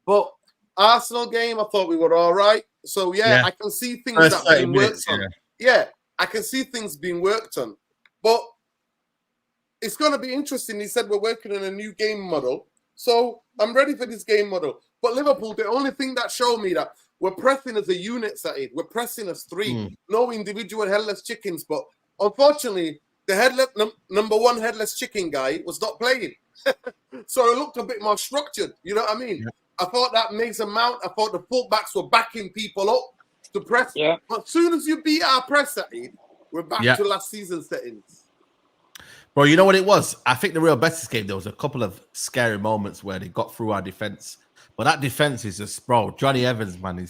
But Arsenal game, I thought we were all right. So, yeah. I can see things that are being worked on. Yeah, I can see things being worked on. But it's going to be interesting. He said we're working on a new game model. So I'm ready for this game model. But Liverpool, the only thing that showed me that we're pressing as a unit, Saeed. We're pressing as 3. No individual headless chickens. But unfortunately, the number 1 headless chicken guy was not playing. So it looked a bit more structured. You know what I mean? Yeah. I thought that Mason Mount, I thought the fullbacks were backing people up to press. Yeah. But as soon as you beat our press, Saeed, we're back to last season's settings. Bro, you know what it was? I think the Real Betis game, there was a couple of scary moments where they got through our defense. But that defense is just, bro, Johnny Evans, man,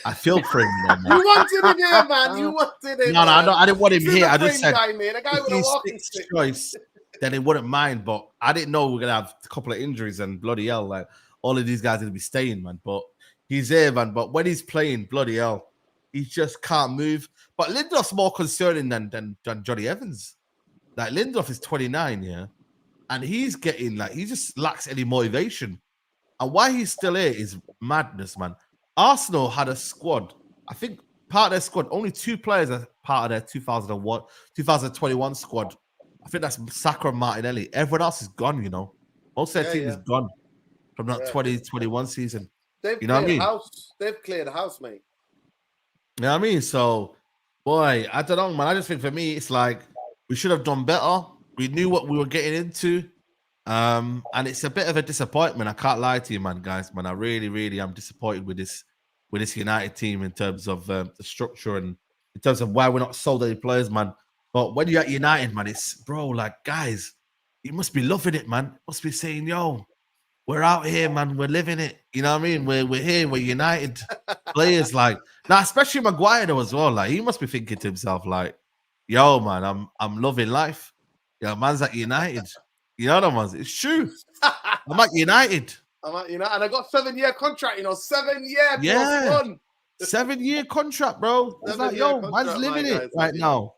I feel for him. Man. You wanted him here, man. You wanted him. No, I didn't want him here. I just said, guy, man. A guy with a walking stick. Choice, then he wouldn't mind. But I didn't know we were going to have a couple of injuries and bloody hell, like all of these guys are going to be staying, man. But he's here, man. But when he's playing, bloody hell, he just can't move. But Lindelof's more concerning than Johnny Evans. Like Lindelof is 29, yeah, and he's getting like he just lacks any motivation. And why he's still here is madness, man. Arsenal had a squad. I think part of their squad, only 2 players are part of their 2021 squad. I think that's Saka and Martinelli. Everyone else is gone, you know. Most of their team is gone from that 2021 season. They've You know what I mean? They've cleared the house, mate. You know what I mean? So, boy, I don't know, man. I just think for me, it's like we should have done better. We knew what we were getting into. And it's a bit of a disappointment. I can't lie to you, man, guys. Man, I really, really am disappointed with this United team in terms of the structure and in terms of why we're not sold any players, man. But when you're at United, man, it's bro, like guys, you must be loving it, man. Must be saying, yo, we're out here, man. We're living it. You know what I mean? We're here. We're United players, like now, especially Maguire though as well. Like he must be thinking to himself, like, yo, man, I'm loving life. Yeah, man's at United. You know what I mean? It's true. I'm at United. I'm at United, and I got 7-year contract. 7 year plus 1. 7-year contract, bro. It's like, yo, man's living it right now.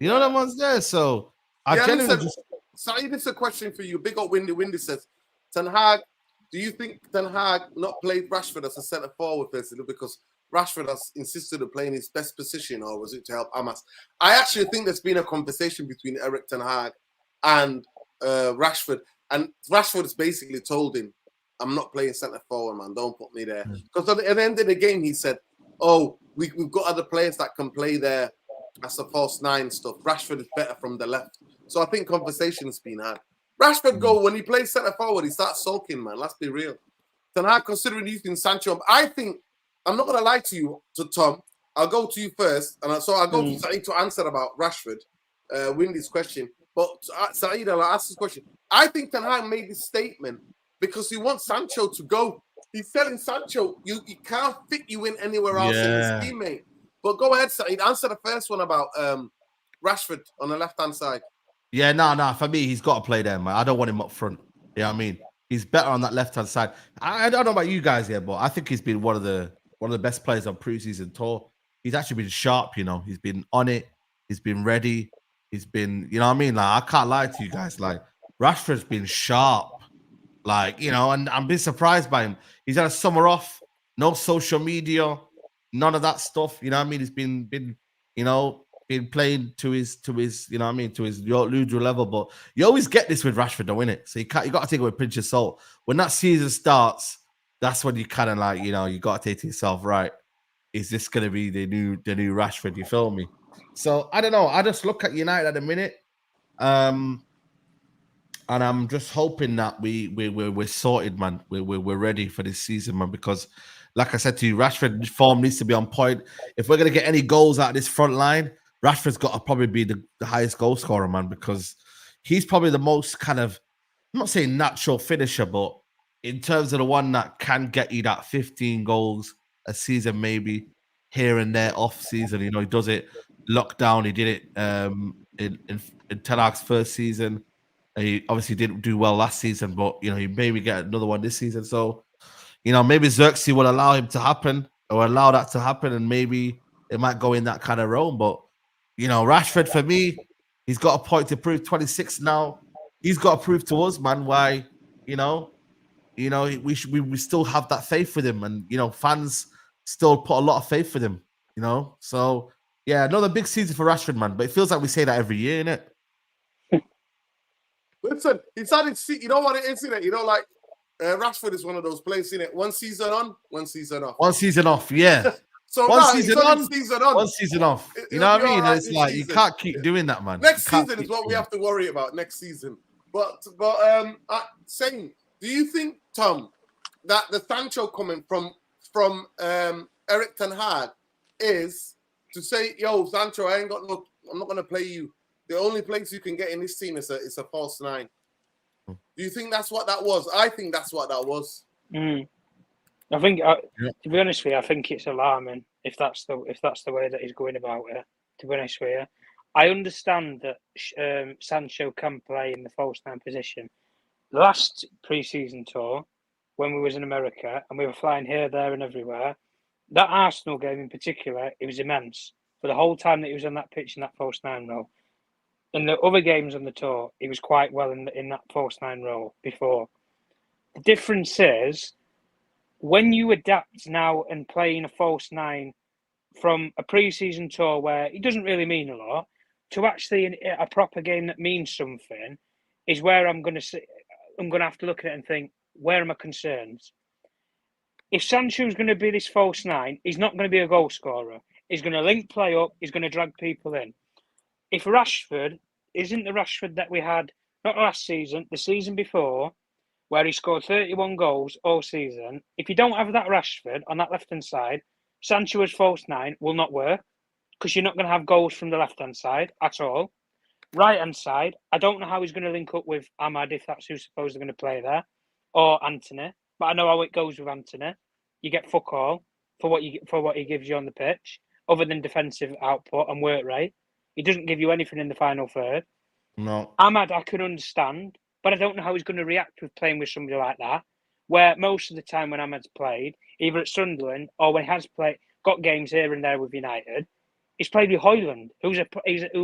You know what I'm there. So I genuinely just. Saeed, this is a question for you. Big up Windy. Windy says, Ten Hag, do you think Ten Hag not played Rashford as a centre forward basically because Rashford has insisted on playing his best position, or was it to help Amas? I actually think there's been a conversation between Erik Ten Hag and Rashford, and Rashford has basically told him, I'm not playing centre forward, man. Don't put me there. Because at the end of the game, he said, oh, we've got other players that can play there as a false 9 stuff. Rashford is better from the left. So I think conversation's been had. Rashford when he plays centre forward, he starts sulking, man. Let's be real. Ten Hag considering using Sancho. I think, I'm not going to lie to you, to Tom. I'll go to you first. And so I'll go to Saeed to answer about Rashford, Windy's question. But Saeed, I'll ask this question. I think Ten Hag made this statement because he wants Sancho to go. He's telling Sancho, he can't fit you in anywhere else in his teammate. But go ahead, Saeed. Answer the first one about Rashford on the left-hand side. Yeah, no. For me, he's got to play there, man. I don't want him up front. You know what I mean? He's better on that left-hand side. I don't know about you guys here, but I think he's been one of the best players on preseason tour. He's actually been sharp, you know. He's been on it. He's been ready. He's been, you know what I mean? Like, I can't lie to you guys. Like, Rashford's been sharp. Like, you know, and I'm being surprised by him. He's had a summer off, no social media, none of that stuff. You know what I mean? He's been you know, been playing to his, you know what I mean, to his Ludra level. But you always get this with Rashford, though, innit? So you got to take it with a pinch of salt. When that season starts, that's when you kind of like, you know, you got to take to yourself, right? Is this going to be the new Rashford? You feel me? So I don't know. I just look at United at the minute, and I'm just hoping that we're sorted, man. We're ready for this season, man. Because, like I said to you, Rashford form needs to be on point. If we're gonna get any goals out of this front line, Rashford's got to probably be the highest goal scorer, man. Because he's probably the most kind of, I'm not saying natural finisher, but in terms of the one that can get you that 15 goals a season, maybe here and there off season. You know, he does it lockdown. He did it in Ten Hag's first season. He obviously didn't do well last season, but you know, he maybe get another one this season. So, you know, maybe Xerxes will allow him to happen or allow that to happen, and maybe it might go in that kind of realm. But you know, Rashford for me, he's got a point to prove. 26 now, he's got to prove to us, man, why we still have that faith with him, and you know, fans still put a lot of faith with him. You know, so yeah, another big season for Rashford, man. But it feels like we say that every year, innit? Listen, he started. You know what it is, innit? You know, like Rashford is one of those players, innit? One season on, one season off. One season off, yeah. So one now season on, one season off. You know what I mean? Right, it's like you can't keep doing that, man. Next season is what we have to worry about. Next season, but saying, do you think, Tom, that the Sancho comment from Erik Ten Hag is to say, "Yo, Sancho, I'm not gonna play you. The only place you can get in this team is a false 9." Do you think that's what that was? I think that's what that was. I think, to be honest with you, I think it's alarming if that's the way that he's going about it. To be honest with you, I understand that Sancho can play in the false 9 position. Last preseason tour, when we was in America and we were flying here, there, and everywhere, that Arsenal game in particular, it was immense. For the whole time that he was on that pitch in that false 9 role, in the other games on the tour, he was quite well in that false nine role before. The difference is when you adapt now and playing a false nine from a pre-season tour where it doesn't really mean a lot to actually a proper game that means something, is where I'm going to have to look at it and think, where are my concerns? If Sancho's going to be this false nine, he's not going to be a goal scorer. He's going to link play up. He's going to drag people in. If Rashford isn't the Rashford that we had, not last season, the season before, where he scored 31 goals all season, if you don't have that Rashford on that left-hand side, Sancho as false nine will not work because you're not going to have goals from the left-hand side at all. Right-hand side, I don't know how he's going to link up with Ahmad if that's who's supposed to going to play there, or Anthony. But I know how it goes with Anthony. You get fuck all for what he gives you on the pitch, other than defensive output and work rate. He doesn't give you anything in the final third. No. Ahmad, I can understand, but I don't know how he's going to react with playing with somebody like that, where most of the time when Ahmad's played, either at Sunderland or when he has got games here and there with United, he's played with Højlund, who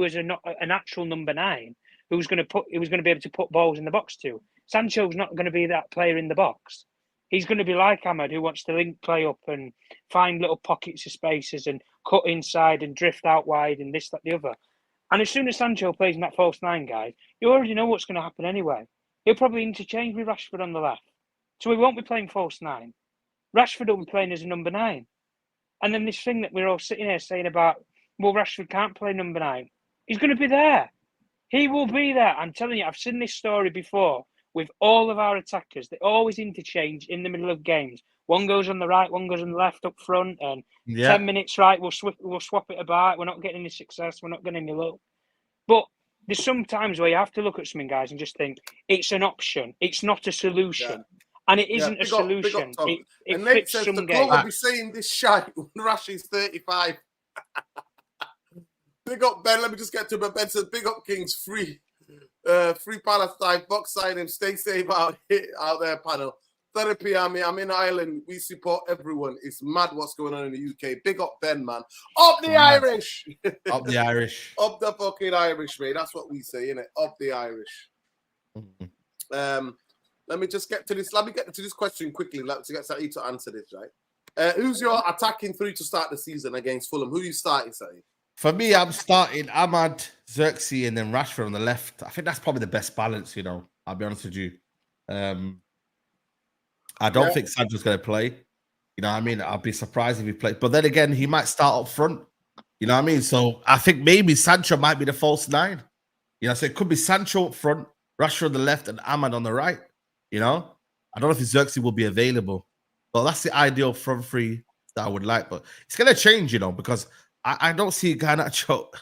is a natural number 9, who was going to be able to put balls in the box too. Sancho's not going to be that player in the box. He's going to be like Ahmad, who wants to link play up and find little pockets of spaces and cut inside and drift out wide and this, that, the other. And as soon as Sancho plays in that false nine, guys, you already know what's going to happen anyway. He'll probably interchange with Rashford on the left. So he won't be playing false nine. Rashford will be playing as a number 9. And then this thing that we're all sitting here saying about, well, Rashford can't play number 9. He's going to be there. He will be there. I'm telling you, I've seen this story before with all of our attackers. They always interchange in the middle of games. One goes on the right, one goes on the left up front, and 10 minutes right, we'll swap it about. We're not getting any success. We're not getting any luck. But there's some times where you have to look at something, guys, and just think it's an option. It's not a solution. Yeah. And it isn't a solution. It fits some the games. club will be saying this shite when Rashi's 35. Big up Ben. Let me just get to Ben. Ben says, big up Kings, free Palestine, box signing, stay safe out there, panel. Therapy army, I'm in Ireland. We support everyone. It's mad what's going on in the UK. Big up Ben, man. Up the Irish. Up the Irish. Up the fucking Irish, mate. That's what we say, innit? Up the Irish. Mm-hmm. Let me just get to this. Let me get to this question quickly. Let's get Saeed to answer this, right? Who's your attacking 3 to start the season against Fulham? Who are you starting, Saeed? For me, I'm starting Ahmad, Xerxes, and then Rashford on the left. I think that's probably the best balance, you know. I'll be honest with you. I don't think Sancho's going to play. You know what I mean? I'll be surprised if he plays. But then again, he might start up front. You know what I mean? So I think maybe Sancho might be the false 9. You know, so it could be Sancho up front, Rashford on the left, and Ahmad on the right. You know? I don't know if Xerxes will be available. But that's the ideal front 3 that I would like. But it's going to change, you know, because I don't see Garnacho,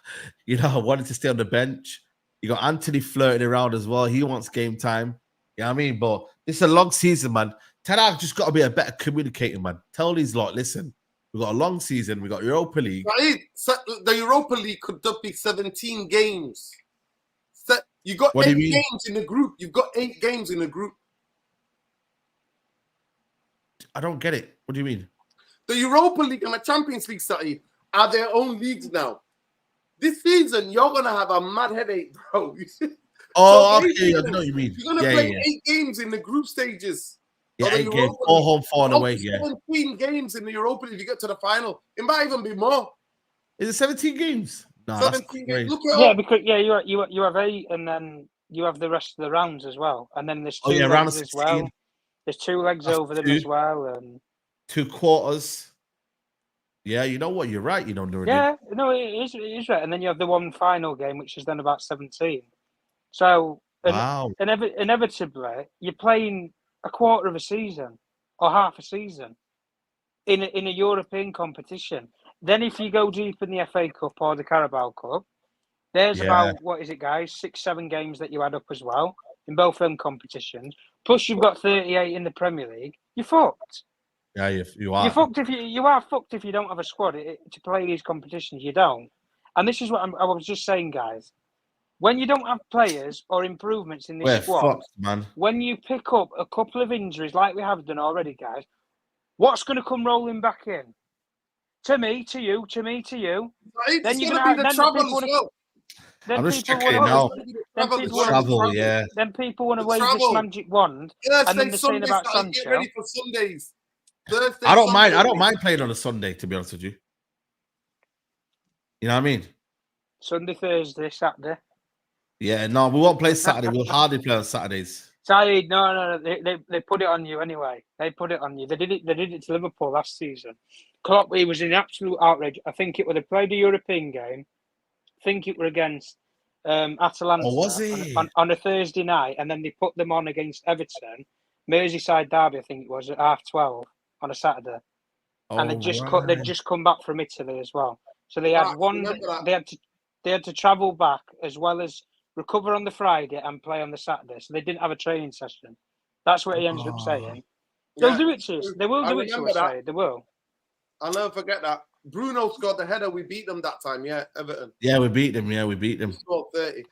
you know, wanting to stay on the bench. You got Anthony flirting around as well. He wants game time. You know what I mean? But this is a long season, man. Ten Hag just got to be a better communicator, man. Tell these lot, listen, we've got a long season. We've got Europa League. Right. So the Europa League could be 17 games. So you got 8 games in the group. You've got 8 games in the group. I don't get it. What do you mean? The Europa League and the Champions League, Saeed, are their own leagues now. This season, you're going to have a mad headache, bro. Oh, okay. I know what you mean. You're going to play 8 games in the group stages. Yeah, 8 games. 4 home, 4 away. Yeah. 17 games in the Europa League if you get to the final. It might even be more. Is it 17 games? No, 17 games. Look at because you have 8 and then you have the rest of the rounds as well. And then there's 2 legs as well. There's 2 legs over them as well. And 2 quarters. Yeah, you know what? You're right. You don't know. Yeah, no, it is right. And then you have the one final game, which is then about 17. So, wow. Inevitably, you're playing a quarter of a season or half a season in a European competition. Then if you go deep in the FA Cup or the Carabao Cup, there's about, what is it, guys, 6-7 games that you add up as well in both them competitions. Plus you've got 38 in the Premier League. You're fucked. Yeah, you are. You're fucked if you are fucked if you don't have a squad to play these competitions. You don't. And this is what I was just saying, guys. When you don't have players or improvements in this squad, fucked, man. When you pick up a couple of injuries like we have done already, guys, what's going to come rolling back in? To me, to you, to me, to you. Right? Then you're going to be the trouble as well. I'm just people checking it wanna- now. Travel, yeah. Then people want to The wave this travel. magic wand, Yeah, and then say they're saying Sunday, about Saturday, get Sancho. ready for Sundays. Thursday, I don't mind. Sunday. I don't mind playing on a Sunday, to be honest with you. You know what I mean? Sunday, Thursday, Saturday. Yeah, no, we won't play Saturday. We'll hardly play on Saturdays. Saeed, no. They put it on you anyway. They put it on you. They did it to Liverpool last season. Klopp, he was in absolute outrage. I think it would have played a European game. I think it were against Atalanta Oh, was he? on a Thursday night, and then they put them on against Everton, Merseyside derby. I think it was at 12:30 on a Saturday, and they'd just come back from Italy as well. So they had they had to travel back as well as recover on the Friday and play on the Saturday. So they didn't have a training session. That's what he ended up saying. They'll do it to us. They will do it to us. They will. I'll never forget that. Bruno scored the header. We beat them that time, yeah, Everton. Yeah, we beat them. Yeah, we beat them. 12:30.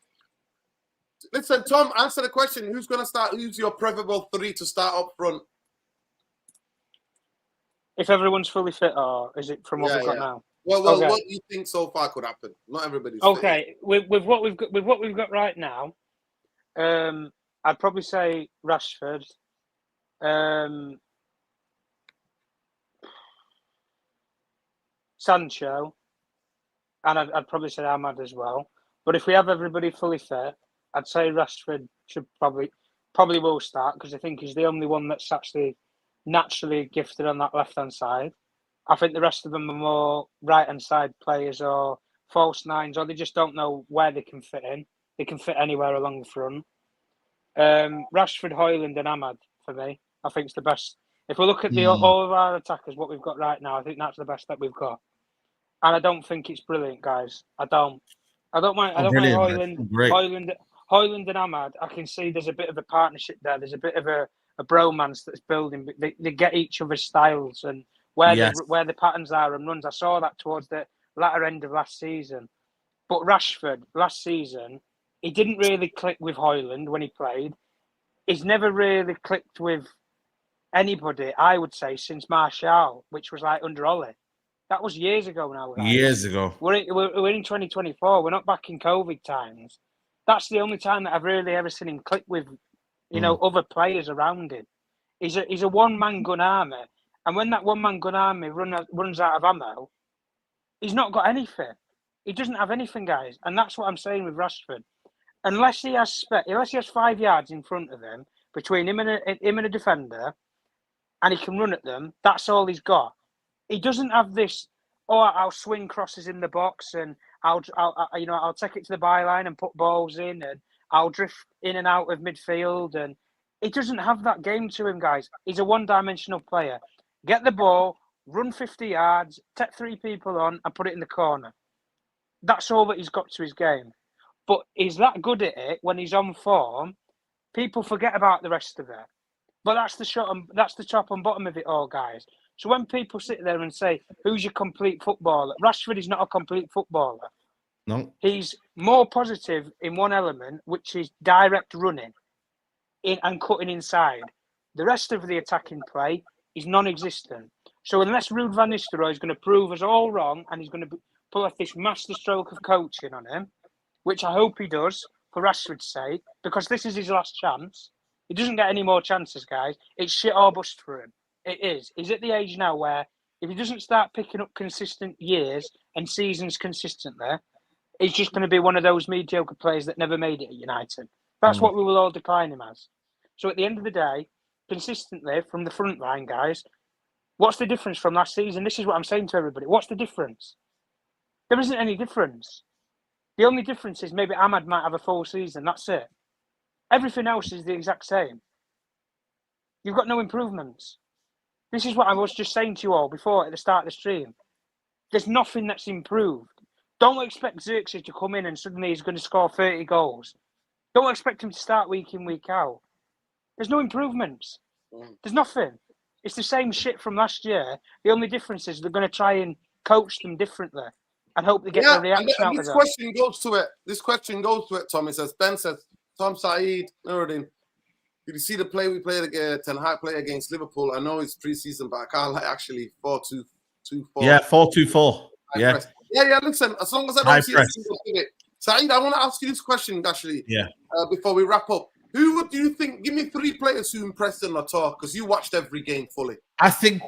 Listen, Tom, answer the question. Who's going to start? Who's your preferable 3 to start up front? If everyone's fully fit, or is it from what we've got now? Well, what do you think so far could happen? Not everybody's okay. With what we've got right now, I'd probably say Rashford. Sancho, and I'd probably say Ahmad as well. But if we have everybody fully fit, I'd say Rashford should probably will start, because I think he's the only one that's actually naturally gifted on that left-hand side. I think the rest of them are more right-hand side players or false nines, or they just don't know where they can fit in. They can fit anywhere along the front. Rashford, Højlund and Ahmad, for me, I think it's the best. If we look at all of our attackers, what we've got right now, I think that's the best that we've got. And I don't think it's brilliant, guys. I don't mind Højlund and Ahmad. I can see there's a bit of a partnership there. There's a bit of a bromance that's building. They get each other's styles and where the patterns are and runs. I saw that towards the latter end of last season. But Rashford, last season, he didn't really click with Højlund when he played. He's never really clicked with anybody, I would say, since Martial, which was like under Ollie. That was years ago now. Guys. Years ago. We're in 2024. We're not back in COVID times. That's the only time that I've really ever seen him click with, other players around him. He's a one-man gun army. And when that one-man gun army runs out of ammo, he's not got anything. He doesn't have anything, guys. And that's what I'm saying with Rashford. Unless he has 5 yards in front of him, between him and a defender, and he can run at them, that's all he's got. He doesn't have this, I'll swing crosses in the box and I'll take it to the byline and put balls in and I'll drift in and out of midfield, and he doesn't have that game to him, guys. He's a one-dimensional player. Get the ball, run 50 yards, take 3 people on and put it in the corner. That's all that he's got to his game. But he's that good at it when he's on form, people forget about the rest of it. But that's the top and bottom of it all, guys. So when people sit there and say, who's your complete footballer? Rashford is not a complete footballer. No. He's more positive in one element, which is direct running and cutting inside. The rest of the attacking play is non-existent. So unless Ruud van Nistelrooy is going to prove us all wrong and he's going to pull off this masterstroke of coaching on him, which I hope he does for Rashford's sake, because this is his last chance. He doesn't get any more chances, guys. It's shit or bust for him. It is. He's at the age now where if he doesn't start picking up consistent years and seasons consistently, he's just going to be one of those mediocre players that never made it at United. That's what we will all decline him as. So at the end of the day, consistently from the front line, guys, what's the difference from last season? This is what I'm saying to everybody. What's the difference? There isn't any difference. The only difference is maybe Ahmad might have a full season. That's it. Everything else is the exact same. You've got no improvements. This is what I was just saying to you all before at the start of the stream. There's nothing that's improved. Don't expect Xerxes to come in and suddenly he's going to score 30 goals. Don't expect him to start week in, week out. There's no improvements. There's nothing. It's the same shit from last year. The only difference is they're going to try and coach them differently and hope they get the reaction out of this them. question goes to it. This question goes to it, Tom. It says, Ben says, Tom Saeed, Nuruddin, did you see the play we played Ten Hag play against Liverpool? I know it's preseason, but I can't actually 4-2-2-4. Yeah, 4-2-4. Yeah. Yeah. Listen, as long as I don't see a single pivot, Saeed, I want to ask you this question, actually. Yeah. Before we wrap up, who would you think? Give me 3 players who impressed in the talk, because you watched every game fully. I think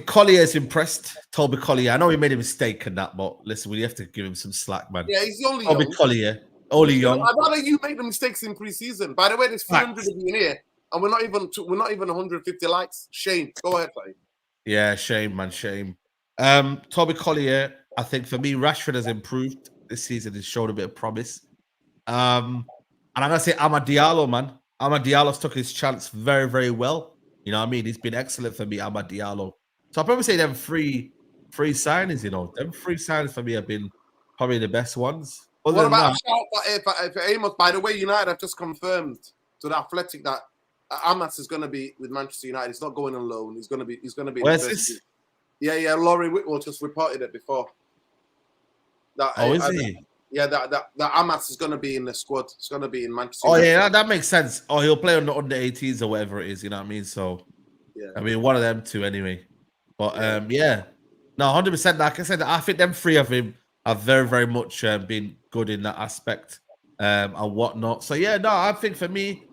Collier's impressed. Toby Collier. I know he made a mistake in that, but listen, we have to give him some slack, man. Yeah, he's only Toby young. Collier, only young. I'd rather you make the mistakes in preseason. By the way, there's 300 of you in here, and we're not even 150 likes. Shame. Go ahead, Saeed. Yeah, shame, man, shame. Toby Collier, I think for me, Rashford has improved this season. He's showed a bit of promise. And I'm gonna say Amad Diallo, man. Amad Diallo's took his chance very, very well. You know what I mean? He's been excellent for me, Amad Diallo. So I'll probably say them three signings, you know. Them 3 signings for me have been probably the best ones. What about a shout for Amos? By the way, United have just confirmed to the Athletic that Amas is going to be with Manchester United. He's not going on loan. He's going to be. Where's this? Yeah. Laurie Whitwell just reported it before. Is he? Yeah, that Amas is going to be in the squad. It's going to be in Manchester. Oh yeah, that makes sense. Oh, he'll play on the under 18s or whatever it is. You know what I mean? So yeah, I mean one of them 2 anyway. But yeah, no, 100%. Like I said, I think them 3 of him have very, very much been good in that aspect and whatnot. So yeah, no, I think for me,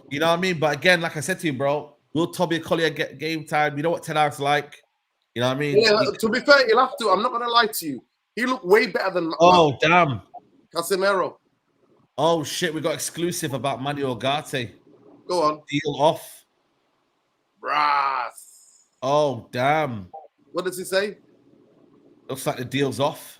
you know what I mean. But again, like I said to you, bro, will Toby Collier get game time? You know what Ten Hag's like. You know what I mean? Yeah, to be fair, he'll have to. I'm not going to lie to you. He looked way better than damn Casemiro. Oh shit, we got exclusive about Ugarte. Go on. Deal off. Brass. Oh damn. What does he say? Looks like the deal's off.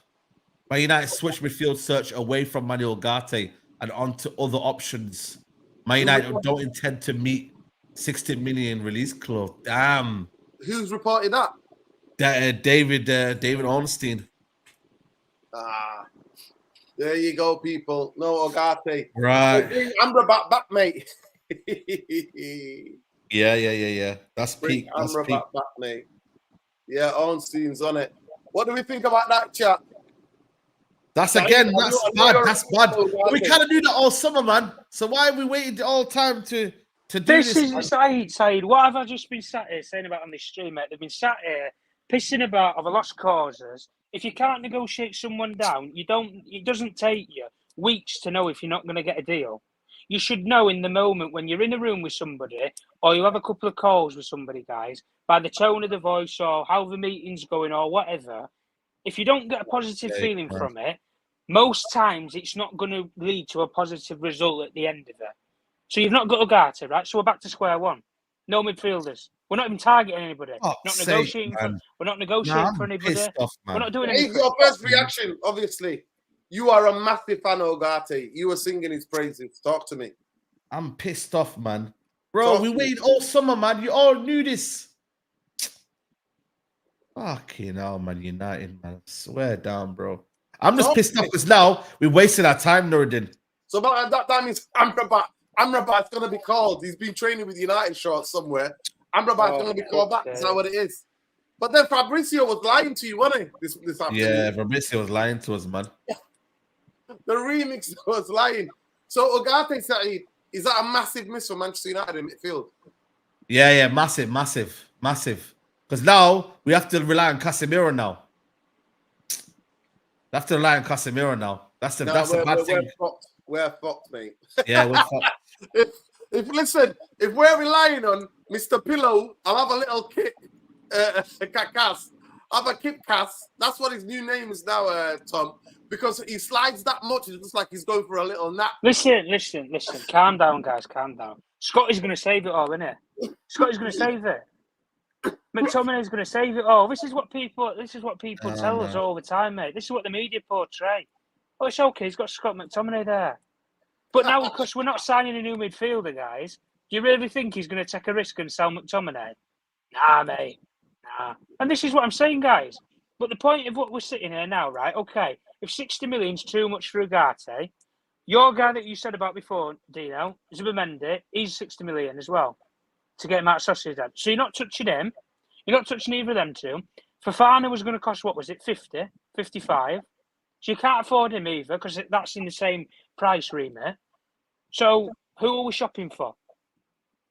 Man United switch midfield search away from Ugarte and onto other options. Man United don't intend to meet 60 million release clause. Damn. Who's reported that? David Ornstein. There you go, people. No Ugarte. Right. Amrabat back, mate. Yeah. That's peak. That's peak. Back, mate. Yeah, Ornstein's on it. What do we think about that, chat? That's bad. That's bad. We kind of do that all summer, man. So why are we waiting all time to do this? This is Saeed. What have I just been sat here saying about on this stream, mate? They've been sat here pissing about over lost causes. If you can't negotiate someone down, it doesn't take you weeks to know if you're not going to get a deal. You should know in the moment when you're in a room with somebody or you have a couple of calls with somebody, guys, by the tone of the voice or how the meeting's going or whatever, if you don't get a positive feeling from it, most times it's not going to lead to a positive result at the end of it. So you've not got Ugarte, right? So we're back to square one. No midfielders. We're not even targeting anybody. We're not negotiating for anybody. We're not doing anything. Your first reaction, obviously. You are a massive fan of Ugarte. You were singing his praises. Talk to me. I'm pissed off, man. Bro, we waited all summer, man. You all knew this. Fucking hell, man. United, man. I swear down, bro. I'm just pissed off because now we wasted our time, Nuruddin. So by that time, it's Amrabat's going to be called. He's been training with United shorts somewhere. Amrabat's going to be called back. That's not what it is. But then Fabrizio was lying to you, wasn't he? This afternoon. Yeah, Fabrizio was lying to us, man. The remix was lying. So Ugarte, Saeed, is that a massive miss for Manchester United in midfield? Yeah, massive. Because now we have to rely on Casemiro now. That's the bad thing. We're fucked, mate. Yeah, we're fucked. If we're relying on Mr. Pillow, I'll have a little kick. Cast. I'll have a kick cast. That's what his new name is now, Tom. Because he slides that much, it's just like he's going for a little nap. Listen. Calm down, guys. Calm down. Scotty's going to save it all, isn't it? Scotty's going to save it. McTominay's going to save it all. This is what people tell us all the time, mate. This is what the media portray. Oh, it's okay. He's got Scott McTominay there. But now, because we're not signing a new midfielder, guys, do you really think he's going to take a risk and sell McTominay? Nah, mate. Nah. And this is what I'm saying, guys. But the point of what we're sitting here now, right? Okay, if 60 million's too much for Ugarte, your guy that you said about before, Dino, Zubimendi, he's 60 million as well to get him out of Sociedad. So you're not touching him. You're not touching either of them two. Fofana was going to cost, what was it, 50, 55? So you can't afford him either because that's in the same price remit. So who are we shopping for?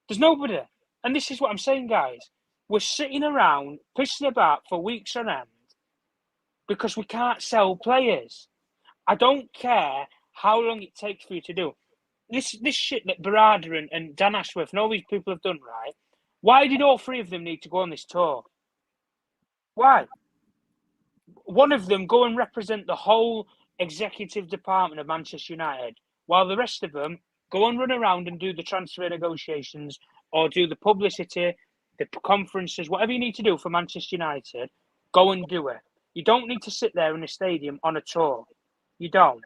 There's nobody. And this is what I'm saying, guys. We're sitting around, pissing about for weeks on end because we can't sell players. I don't care how long it takes for you to do this shit that Barada and Dan Ashworth and all these people have done, right? Why did all three of them need to go on this tour? Why? One of them go and represent the whole executive department of Manchester United, while the rest of them go and run around and do the transfer negotiations or do the publicity, the conferences, whatever you need to do for Manchester United, go and do it. You don't need to sit there in a stadium on a tour. You don't.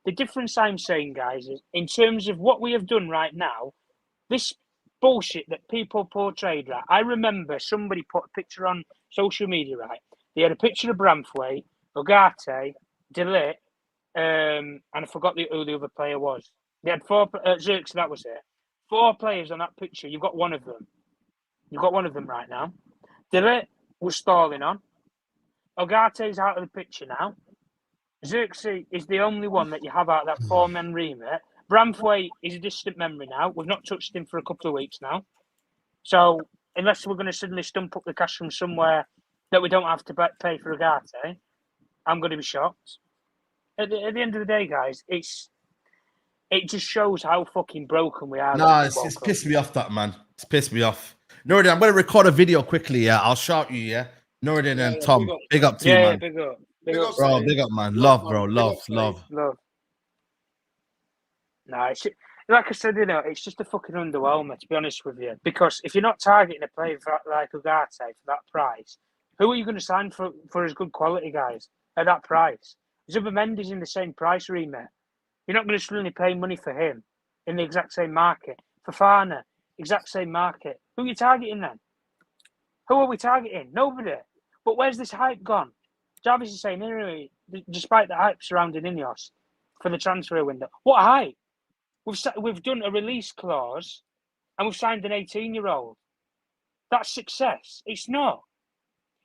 The difference I'm saying, guys, is in terms of what we have done right now, this bullshit that people portrayed, right? I remember somebody put a picture on social media, right? They had a picture of Bramthwaite, Ugarte, De Ligt, and I forgot who the other player was. They had four, Zirks, that was it. 4 players on that picture. You've got one of them. You've got one of them right now. De Ligt was stalling on. Ugarte's out of the picture now. Xerxes is the only one that you have out of that 4-man remit. Bramthwaite is a distant memory now. We've not touched him for a couple of weeks now. So unless we're going to suddenly stump up the cash from somewhere that we don't have to pay for Ugarte, I'm going to be shocked. At the end of the day, guys, it just shows how fucking broken we are. No, it's pissed me off, that, man. It's pissed me off. Northern, I'm going to record a video quickly, yeah? I'll shout you, yeah? Northern and Tom, big up to you, man. Big up. Bro, big up, man. Love, bro. Love. No, it's like I said, it's just a fucking underwhelmer, to be honest with you. Because if you're not targeting a player like Ugarte for that price, who are you going to sign for as good quality, guys, at that price? Zubimendi's in the same price remit. You're not going to suddenly pay money for him in the exact same market. Fofana, exact same market. Who are you targeting then? Who are we targeting? Nobody. But where's this hype gone? Jarvis is saying, anyway, despite the hype surrounding Ineos for the transfer window, what hype? We've done a release clause and we've signed an 18-year-old. That's success. It's not.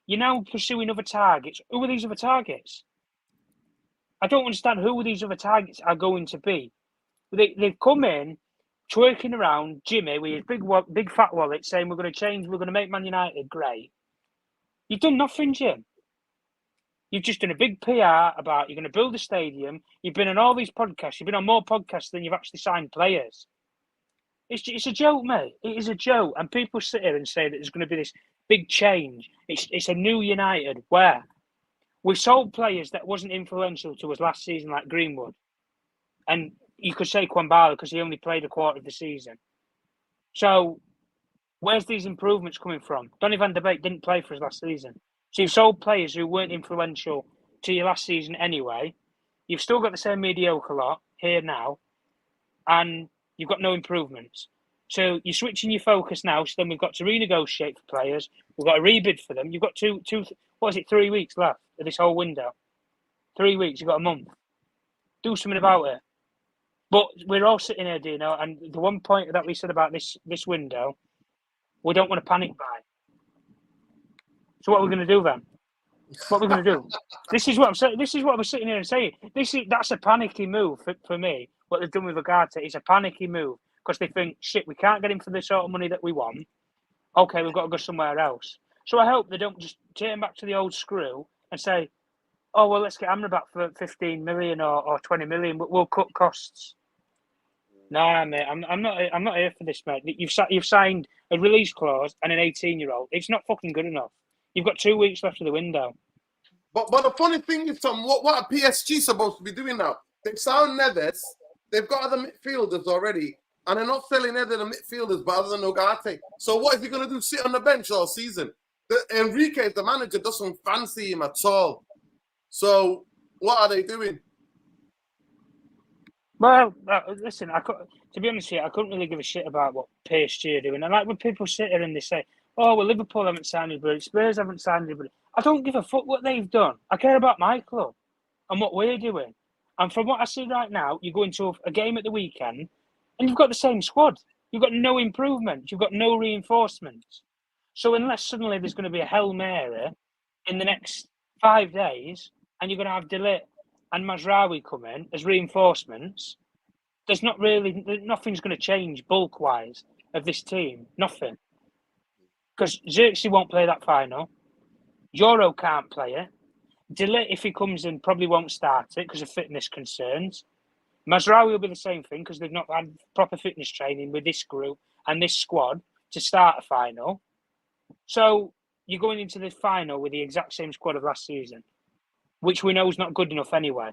You're now pursuing other targets. Who are these other targets? I don't understand who these other targets are going to be. They've come in, twerking around Jimmy with his big fat wallet, saying we're going to change, we're going to make Man United great. You've done nothing, Jim. You've just done a big PR about you're going to build a stadium. You've been on all these podcasts. You've been on more podcasts than you've actually signed players. It's a joke, mate. It is a joke. And people sit here and say that there's going to be this big change. It's a new United. Where? We sold players that wasn't influential to us last season, like Greenwood. And you could say Kwambala because he only played a quarter of the season. So where's these improvements coming from? Donny van de Beek didn't play for us last season. So you've sold players who weren't influential to you last season anyway. You've still got the same mediocre lot here now. And you've got no improvements. So you're switching your focus now. So then we've got to renegotiate for players. We've got to rebid for them. You've got 3 weeks left of this whole window. 3 weeks. You've got a month. Do something about it. But we're all sitting here, Dino, and the one point that we said about this window, we don't want to panic buy. So what are we going to do then? What are we going to do? This is what I'm saying. This is what we're sitting here and saying. That's a panicky move for me. What they've done with Ugarte is a panicky move because they think, shit, we can't get him for the sort of money that we want. Okay, we've got to go somewhere else. So I hope they don't just turn back to the old screw and say, oh, well, let's get Amrabat for 15 million or 20 million, but we'll cut costs. Nah, mate, I'm not here for this, mate. You've signed a release clause and an 18-year-old. It's not fucking good enough. You've got 2 weeks left of the window. But the funny thing is, Tom, what are PSG supposed to be doing now? They've signed Neves. They've got other midfielders already. And they're not selling either the midfielders, but other than Ugarte. So what is he going to do? Sit on the bench all season? Enrique, the manager, doesn't fancy him at all. So what are they doing? Well, listen, to be honest with you, I couldn't really give a shit about what PSG are doing. And like when people sit here and they say, oh, well, Liverpool haven't signed anybody, Spurs haven't signed anybody. I don't give a fuck what they've done. I care about my club and what we're doing. And from what I see right now, you go into a game at the weekend and you've got the same squad. You've got no improvement. You've got no reinforcements. So unless suddenly there's going to be a Hail Mary in the next 5 days and you're going to have De Ligt and Mazraoui come in as reinforcements, nothing's going to change bulk-wise of this team. Nothing. Because Xerxes won't play that final. Yoro can't play it. De Ligt, if he comes in, probably won't start it because of fitness concerns. Mazraoui will be the same thing because they've not had proper fitness training with this group and this squad to start a final. So you're going into the final with the exact same squad of last season, which we know is not good enough anyway.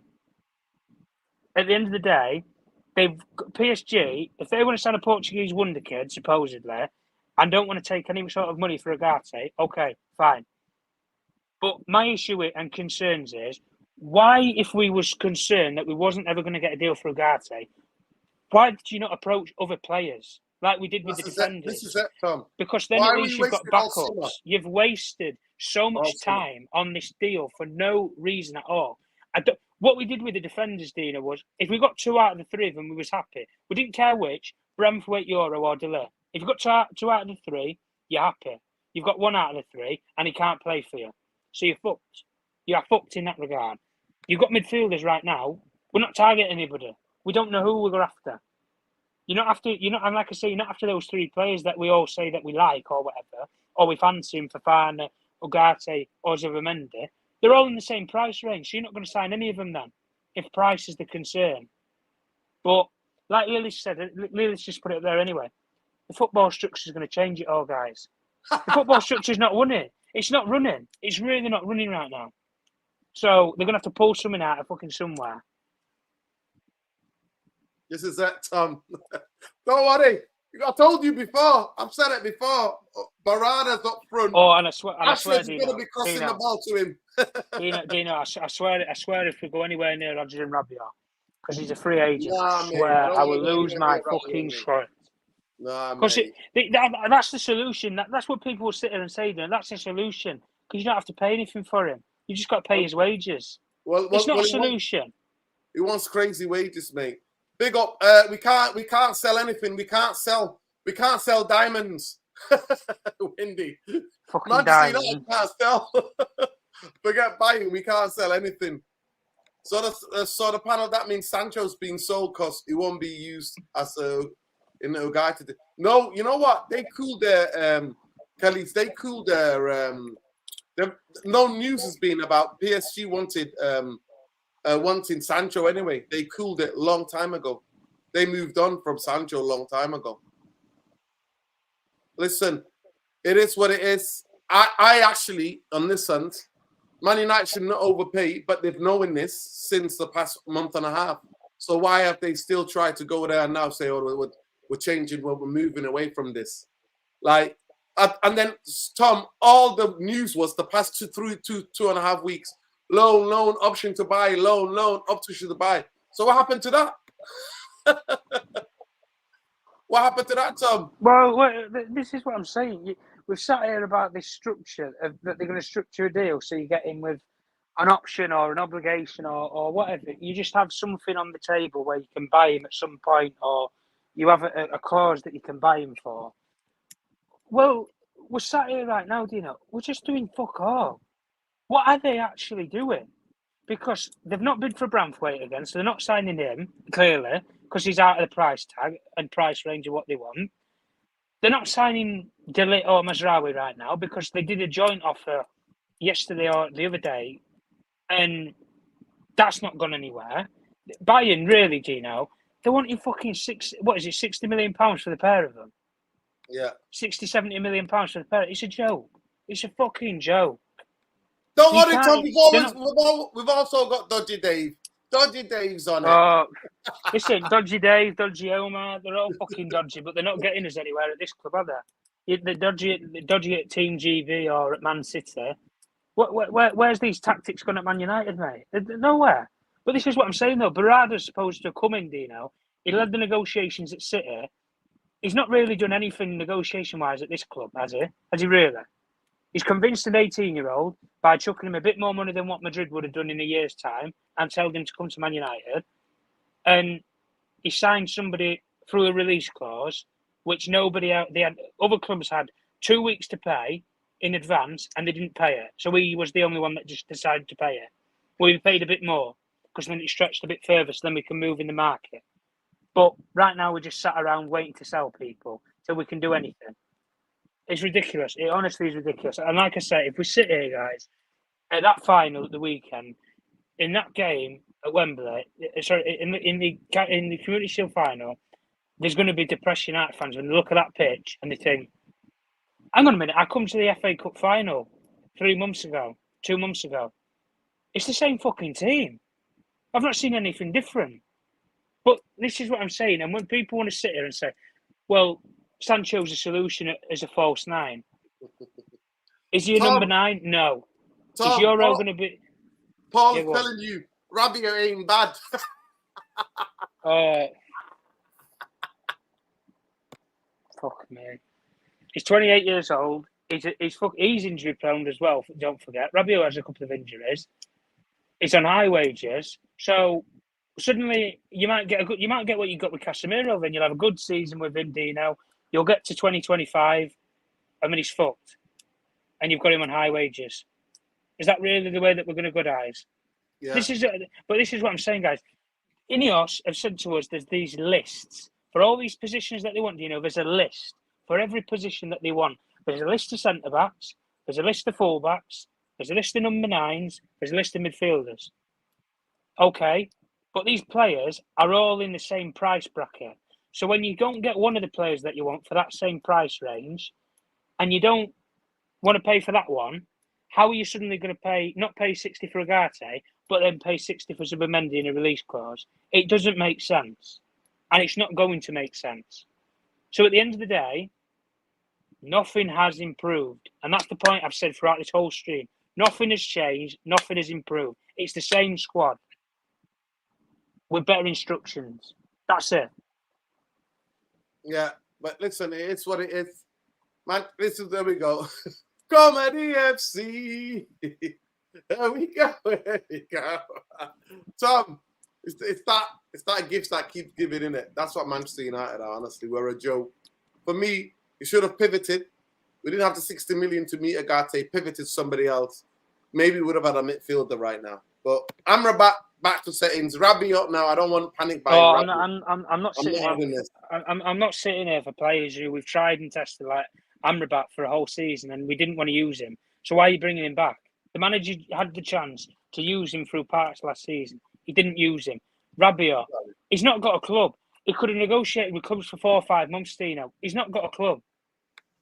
At the end of the day, PSG, if they want to sign a Portuguese wonder kid, supposedly, and don't want to take any sort of money for Ugarte, okay, fine. But my issue and concerns is, why, if we was concerned that we wasn't ever going to get a deal for Ugarte, why did you not approach other players like we did with the defenders? This is it, Tom. Because then at least you've got backups. You've wasted so much time on this deal for no reason at all. What we did with the defenders, Dina, was if we got 2 out of the 3 of them, we was happy. We didn't care which, Braithwaite, Yoro or Delay. If you got 2 out of the 3, you're happy. You've got 1 out of the 3 and he can't play for you. So you're fucked. You are fucked in that regard. You've got midfielders right now. We're not targeting anybody. We don't know who we're after. You're not after, and like I say, you're not after those 3 players that we all say that we like or whatever, or we fancy him, Fofana, Ugarte, or Zubimendi. They're all in the same price range, so you're not going to sign any of them then, if price is the concern. But like Lily said, Lily's just put it up there anyway. The football structure is going to change it all, guys. The football structure is not running. It's not running. It's really not running right now. So they're going to have to pull something out of fucking somewhere. This is it, Tom. Don't worry. I told you before. I've said it before. Barada's up front. Oh, and I swear, Rashford's going to be crossing the ball to him. Dino, I swear, if we go anywhere near Roger and Rabiot, because he's a free agent, I swear I will lose my fucking shirt. Because that's the solution. That's what people will sit there and say. That's the solution. Because you don't have to pay anything for him. You just got to pay his wages. It's not a solution. He wants crazy wages, mate. Big up. We can't sell anything. We can't sell diamonds. Windy. Fucking diamonds. Can't sell. Forget buying. We can't sell anything. So the panel, that means Sancho's being sold because he won't be used as in the guy to. No, you know what? They cooled their Kellys. They cooled their. No news has been about PSG wanting Sancho anyway. They cooled it a long time ago. They moved on from Sancho a long time ago. Listen, it is what it is. I actually, on this end, Man United should not overpay, but they've known this since the past month and a half. So why have they still tried to go there and now say, oh, we're changing, we're moving away from this? Like, and then, Tom, all the news was the past two and a half weeks. Loan, option to buy, loan, option to buy. So what happened to that? What happened to that, Tom? Well, this is what I'm saying. We've sat here about this structure that they're going to structure a deal so you get in with an option or an obligation or whatever. You just have something on the table where you can buy him at some point, or you have a clause that you can buy him for. Well, we're sat here right now, Dino. We're just doing fuck all. What are they actually doing? Because they've not bid for Braithwaite again, so they're not signing him, clearly, because he's out of the price tag and price range of what they want. They're not signing Delay or Mazraoui right now because they did a joint offer yesterday or the other day, and that's not gone anywhere. Bayern, really, Gino, they're wanting fucking 60 million pounds for the pair of them? Yeah. 60, 70 million pounds for the pair. It's a joke. It's a fucking joke. Don't worry, Tom. We've also got Dodgy Dave. Dodgy Dave's on it. Listen, Dodgy Dave, Dodgy Omar, they're all fucking dodgy, but they're not getting us anywhere at this club, are they? The dodgy at Team GB or at Man City. Where's these tactics gone at Man United, mate? They're nowhere. But this is what I'm saying, though. Barada's supposed to come in, Dino. He led the negotiations at City. He's not really done anything negotiation-wise at this club, has he? Has he really? He's convinced an 18-year-old by chucking him a bit more money than what Madrid would have done in a year's time and told him to come to Man United. And he signed somebody through a release clause, which other clubs had 2 weeks to pay in advance and they didn't pay it. So he was the only one that just decided to pay it. We paid a bit more because then it stretched a bit further so then we can move in the market. But right now we're just sat around waiting to sell people till we can do anything. It's ridiculous. It honestly is ridiculous. And like I say, if we sit here, guys, at that final at the weekend, in that game, at Wembley, sorry, in the Community Shield final, there's going to be depression out fans when they look at that pitch and they think, hang on a minute, I come to the FA Cup final 2 months ago. It's the same fucking team. I've not seen anything different. But this is what I'm saying. And when people want to sit here and say, well, Sancho's a solution as a false nine. Is he a number 9? No. Tom, is Yoro going to be... Paul's telling you, Rabiot ain't bad. Fuck me. He's 28 years old. He's injury prone as well. Don't forget, Rabiot has a couple of injuries. He's on high wages, so suddenly you might get what you got with Casemiro. Then you'll have a good season with him, Dino. You'll get to 2025, and then he's fucked, and you've got him on high wages. Is that really the way that we're going to go, guys? Yeah. This is what I'm saying, guys. Ineos have said to us, there's these lists for all these positions that they want. There's a list for every position that they want. There's a list of centre backs. There's a list of full backs. There's a list of number 9s. There's a list of midfielders. Okay, but these players are all in the same price bracket. So when you don't get one of the players that you want for that same price range, and you don't want to pay for that one, how are you suddenly going to not pay 60 for Ugarte, but then pay 60 for Zubimendi in a release clause? It doesn't make sense. And it's not going to make sense. So at the end of the day, nothing has improved. And that's the point I've said throughout this whole stream. Nothing has changed. Nothing has improved. It's the same squad with better instructions. That's it. Yeah, but listen, it's what it is. Man, there we go. Comedy FC. There we go. Tom, it's that gifts that keeps giving, in it. That's what Manchester United are, honestly. We're a joke. For me, you should have pivoted. We didn't have the 60 million to meet Ugarte, pivoted somebody else. Maybe we would have had a midfielder right now. But I'm back to settings. Rabiot now. I don't want panic buying. I'm not sitting here for players who we've tried and tested like Amrabat for a whole season and we didn't want to use him. So why are you bringing him back? The manager had the chance to use him through parts last season. He didn't use him. Rabiot, he's not got a club. He could have negotiated with clubs for 4 or 5 months, Dino. He's not got a club.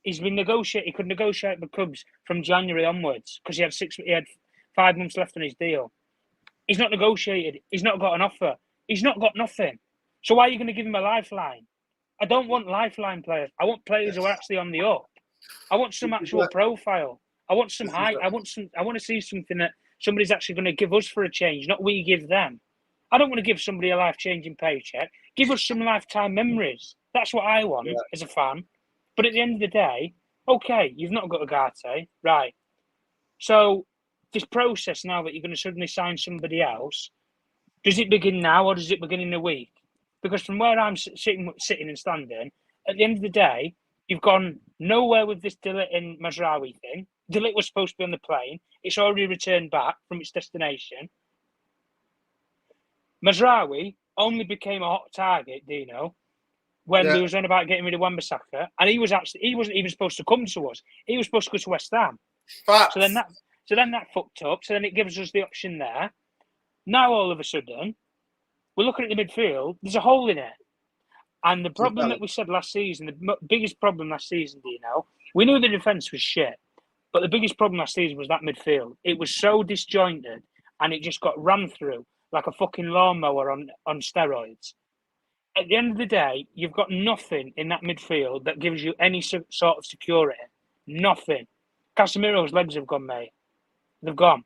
He's been negotiating. He could negotiate with clubs from January onwards because he had 5 months left on his deal. He's not negotiated. He's not got an offer. He's not got nothing. So why are you going to give him a lifeline? I don't want lifeline players. I want players who are actually on the up. I want some actual profile. I want some height. I want to see something that somebody's actually going to give us for a change, not we give them. I don't want to give somebody a life-changing paycheck. Give us some lifetime memories. That's what I want as a fan. But at the end of the day, okay, you've not got Ugarte, right? So this process now that you're going to suddenly sign somebody else, does it begin now or does it begin in a week? Because from where I'm sitting and standing, at the end of the day, you've gone nowhere with this De Ligt and Mazraoui thing. De Ligt was supposed to be on the plane. It's already returned back from its destination. Mazraoui only became a hot target, Dino, when there was on about getting rid of Wan-Bissaka, and he wasn't even supposed to come to us. He was supposed to go to West Ham. Facts. So then that fucked up. So then it gives us the option there. Now all of a sudden, we're looking at the midfield. There's a hole in it. And the problem that we said last season, the biggest problem last season, Dino, we knew the defence was shit. But the biggest problem last season was that midfield. It was so disjointed and it just got run through like a fucking lawnmower on steroids. At the end of the day, you've got nothing in that midfield that gives you any sort of security. Nothing. Casemiro's legs have gone, mate. They've gone.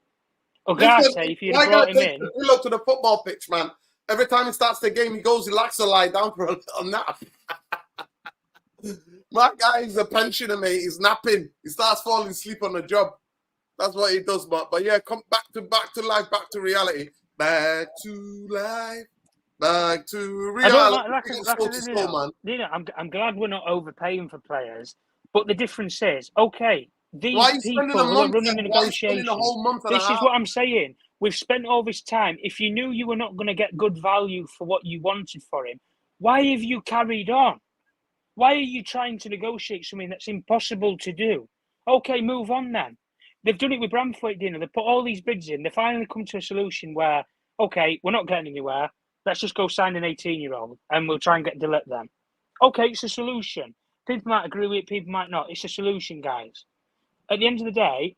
Ugarte, if you'd brought him in... You look to the football pitch, man. Every time he starts the game, he goes, he likes to lie down for a nap. My guy is a pensioner, mate. He's napping. He starts falling asleep on the job. That's what he does, but yeah, come back to life, back to reality. Back to life. Back to reality. I'm glad we're not overpaying for players, but the difference is, okay, these people who are running the negotiations, this is what I'm saying. We've spent all this time. If you knew you were not going to get good value for what you wanted for him, why have you carried on? Why are you trying to negotiate something that's impossible to do? Okay, move on then. They've done it with Bramthwaite, Dino. They put all these bids in. They finally come to a solution where, Okay, we're not getting anywhere. Let's just go sign an 18-year-old and we'll try and get Dillett then. Okay, it's a solution. People might agree with it, people might not. It's a solution, guys. At the end of the day,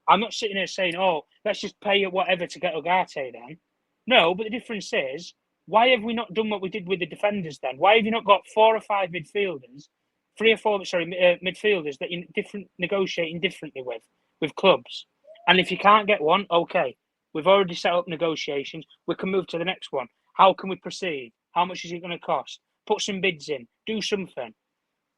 I'm not sitting here saying, oh, let's just pay whatever to get Ugarte then. No, but the difference is, why have we not done what we did with the defenders then? Why have you not got 4 or 5 midfielders, 3 or 4, midfielders that you're negotiating differently with clubs? And if you can't get one, okay, we've already set up negotiations. We can move to the next one. How can we proceed? How much is it going to cost? Put some bids in. Do something.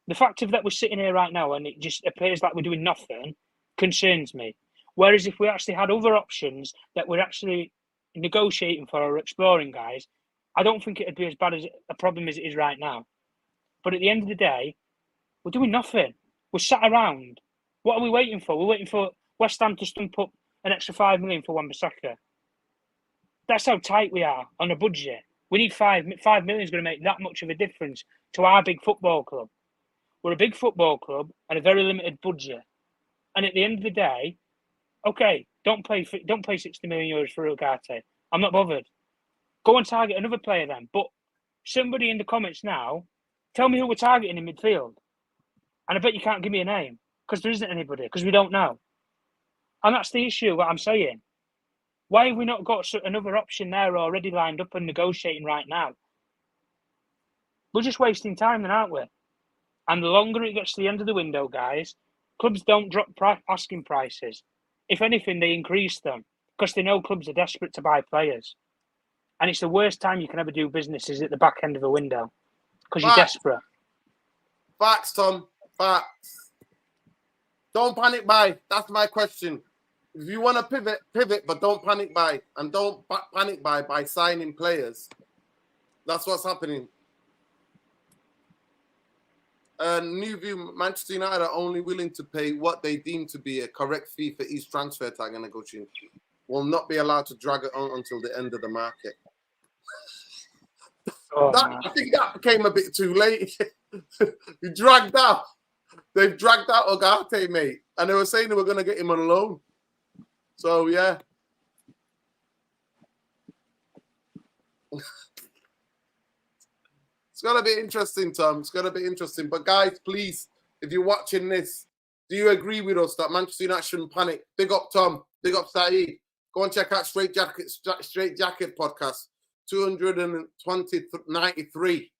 The fact of that we're sitting here right now and it just appears like we're doing nothing concerns me. Whereas if we actually had other options that we're actually negotiating for or exploring, guys, I don't think it'd be as bad as a problem as it is right now. But at the end of the day, we're doing nothing. We're sat around. What are we waiting for? We're waiting for West Ham to stump up an extra 5 million for Wan-Bissaka. That's how tight we are on a budget. We need 5 million is going to make that much of a difference to our big football club. We're a big football club and a very limited budget. And at the end of the day, okay, don't pay 60 million euros for Ugarte. I'm not bothered. Go and target another player then. But somebody in the comments now, tell me who we're targeting in midfield. And I bet you can't give me a name because there isn't anybody because we don't know. And that's the issue, what I'm saying. Why have we not got another option there already lined up and negotiating right now? We're just wasting time then, aren't we? And the longer it gets to the end of the window, guys, clubs don't drop asking prices. If anything, they increase them because they know clubs are desperate to buy players. And it's the worst time you can ever do business is at the back end of a window because you're desperate. Facts, Tom. Facts. Don't panic buy. That's my question. If you want to pivot, but don't panic buy. And don't panic buy by signing players. That's what's happening. New view, Manchester United are only willing to pay what they deem to be a correct fee for each transfer tag and negotiation. Will not be allowed to drag it on until the end of the market. I think that came a bit too late. They've dragged out Ugarte, mate. And they were saying they were going to get him on loan. So, yeah. It's going to be interesting, Tom. It's going to be interesting. But, guys, please, if you're watching this, do you agree with us that Manchester United shouldn't panic? Big up, Tom. Big up, Saeed. Go and check out Straight Jacket podcast, 293.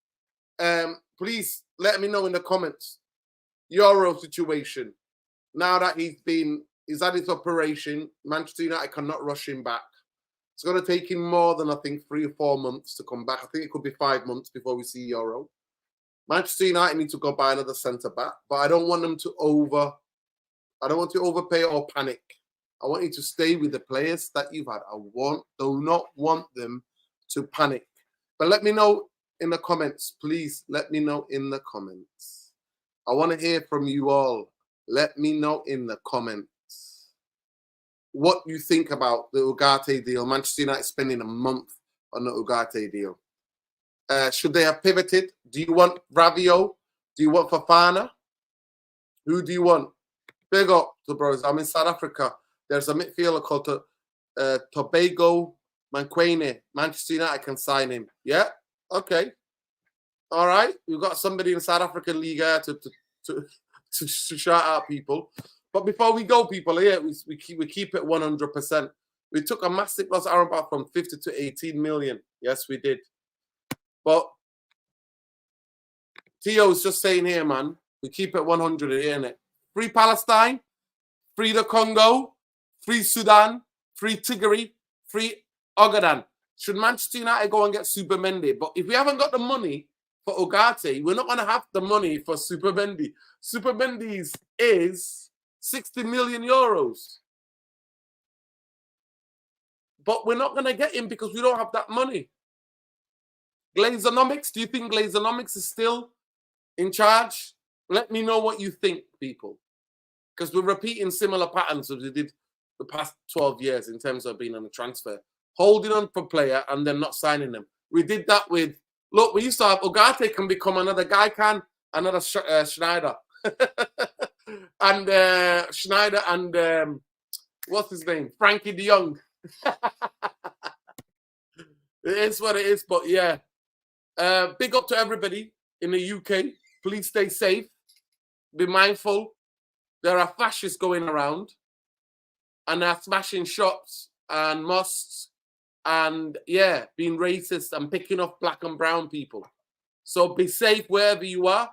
Please let me know in the comments. Yoro situation. Now that he's had his operation, Manchester United cannot rush him back. It's going to take him more than, I think, 3 or 4 months to come back. I think it could be 5 months before we see Yoro. Manchester United need to go buy another centre-back, but I don't want them to overpay or panic. I want you to stay with the players that you've had. Do not want them to panic. But let me know in the comments, please. Let me know in the comments. I want to hear from you all. Let me know in the comments what you think about the Ugarte deal. Manchester United spending a month on the Ugarte deal. Should they have pivoted? Do you want Rabiot? Do you want Fofana? Who do you want? Big up to bros. I'm in South Africa. There's a midfielder called Tobago Manquene. Manchester United can sign him. Yeah? Okay. All right. We've got somebody in South African League to shout out people. But before we go, people, yeah, we keep it 100%. We took a massive loss, Aaron, from 50 to 18 million. Yes, we did. But Tio's just saying here, man, we keep it 100 here, innit? Free Palestine, free the Congo, free Sudan, free Tigray, free Ogaden. Should Manchester United go and get Super Mendy? But if we haven't got the money for Ugarte, we're not going to have the money for Super Mendy. Super Mendy's is 60 million euros. But we're not going to get him because we don't have that money. Glazernomics, do you think Glazernomics is still in charge? Let me know what you think, people. Because we're repeating similar patterns as we did the past 12 years in terms of being on a transfer. Holding on for player and then not signing them. We did that with, look, we used to have Ugarte can become another guy, another Schneider. And Schneider and what's his name? Frankie de Jong. It is what it is, but yeah. Big up to everybody in the UK. Please stay safe. Be mindful. There are fascists going around and they're smashing shops and mosques and, yeah, being racist and picking off black and brown people. So be safe wherever you are.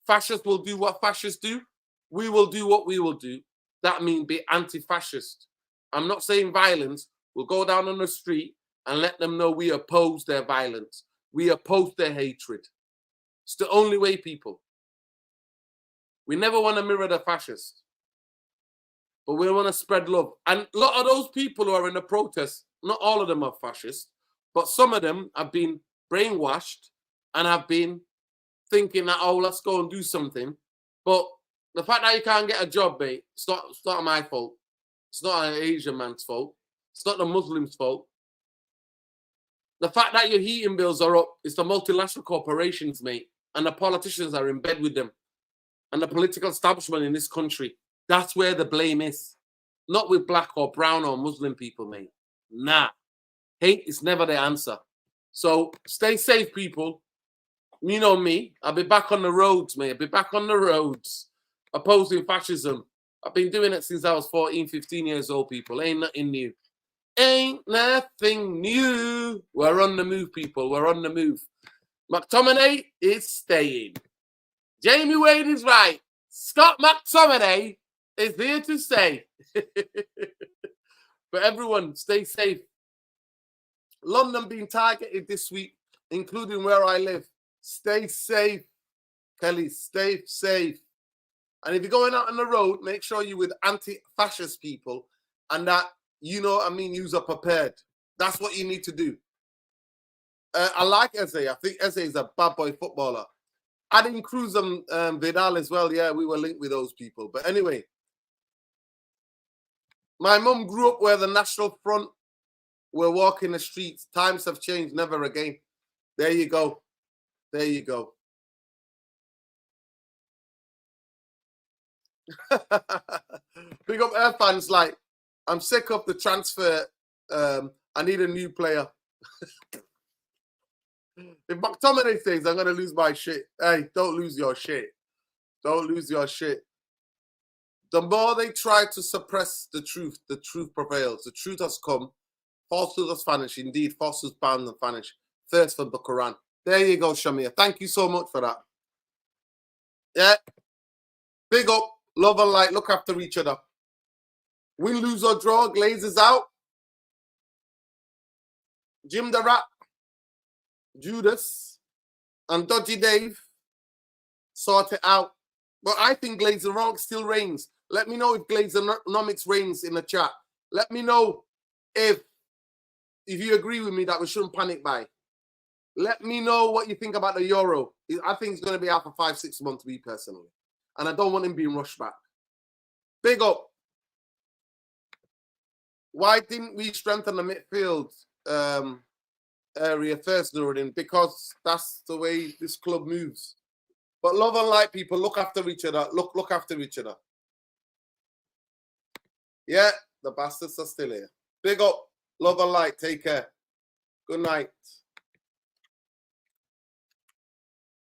Fascists will do what fascists do. We will do what we will do. That means be anti-fascist. I'm not saying violence. We'll go down on the street and let them know we oppose their violence. We oppose their hatred. It's the only way, people. We never want to mirror the fascists. But we want to spread love. And a lot of those people who are in the protests, not all of them are fascists, but some of them have been brainwashed and have been thinking that, oh, let's go and do something. But the fact that you can't get a job, mate, it's not my fault. It's not an Asian man's fault. It's not the Muslims' fault. The fact that your heating bills are up is the multinational corporations, mate, and the politicians are in bed with them, and the political establishment in this country. That's where the blame is. Not with black or brown or Muslim people, mate. Nah. Hate is never the answer. So stay safe, people. You know me. I'll be back on the roads, mate. I'll be back on the roads opposing fascism. I've been doing it since I was 14, 15 years old, people. Ain't nothing new. Ain't nothing new. We're on the move, people. We're on the move. McTominay is staying. Jamie Wade is right. Scott McTominay is here to stay. But everyone, stay safe. London being targeted this week, including where I live. Stay safe, Kelly. Stay safe. And if you're going out on the road, make sure you're with anti-fascist people and that, you know what I mean, you're prepared. That's what you need to do. I like Eze. I think Eze is a bad boy footballer. Adding Cruz and Vidal as well. Yeah, we were linked with those people. But anyway, my mum grew up where the National Front were walking the streets. Times have changed. Never again. There you go. There you go. Big up Air fans. Like, I'm sick of the transfer. I need a new player. If McTominay says I'm going to lose my shit, hey, don't lose your shit. Don't lose your shit. The more they try to suppress the truth prevails. The truth has come. Falsehood has vanished. Indeed, falsehood bound and vanished. Thirst for the Quran. There you go, Shamir. Thank you so much for that. Yeah. Big up. Love and light. Look after each other. Win, lose or draw. Glazers out. Jim the Rat. Judas. And Dodgy Dave. Sort it out. But I think Glazernomics still reigns. Let me know if Glazernomics reigns in the chat. Let me know if you agree with me that we shouldn't panic buy. Let me know what you think about the Yoro. I think it's going to be out for 5-6 months, me personally. And I don't want him being rushed back. Big up. Why didn't we strengthen the midfield area first, Nuruddin? Because that's the way this club moves. But love and light, people. Look after each other. Look after each other. Yeah, the bastards are still here. Big up. Love and light. Take care. Good night.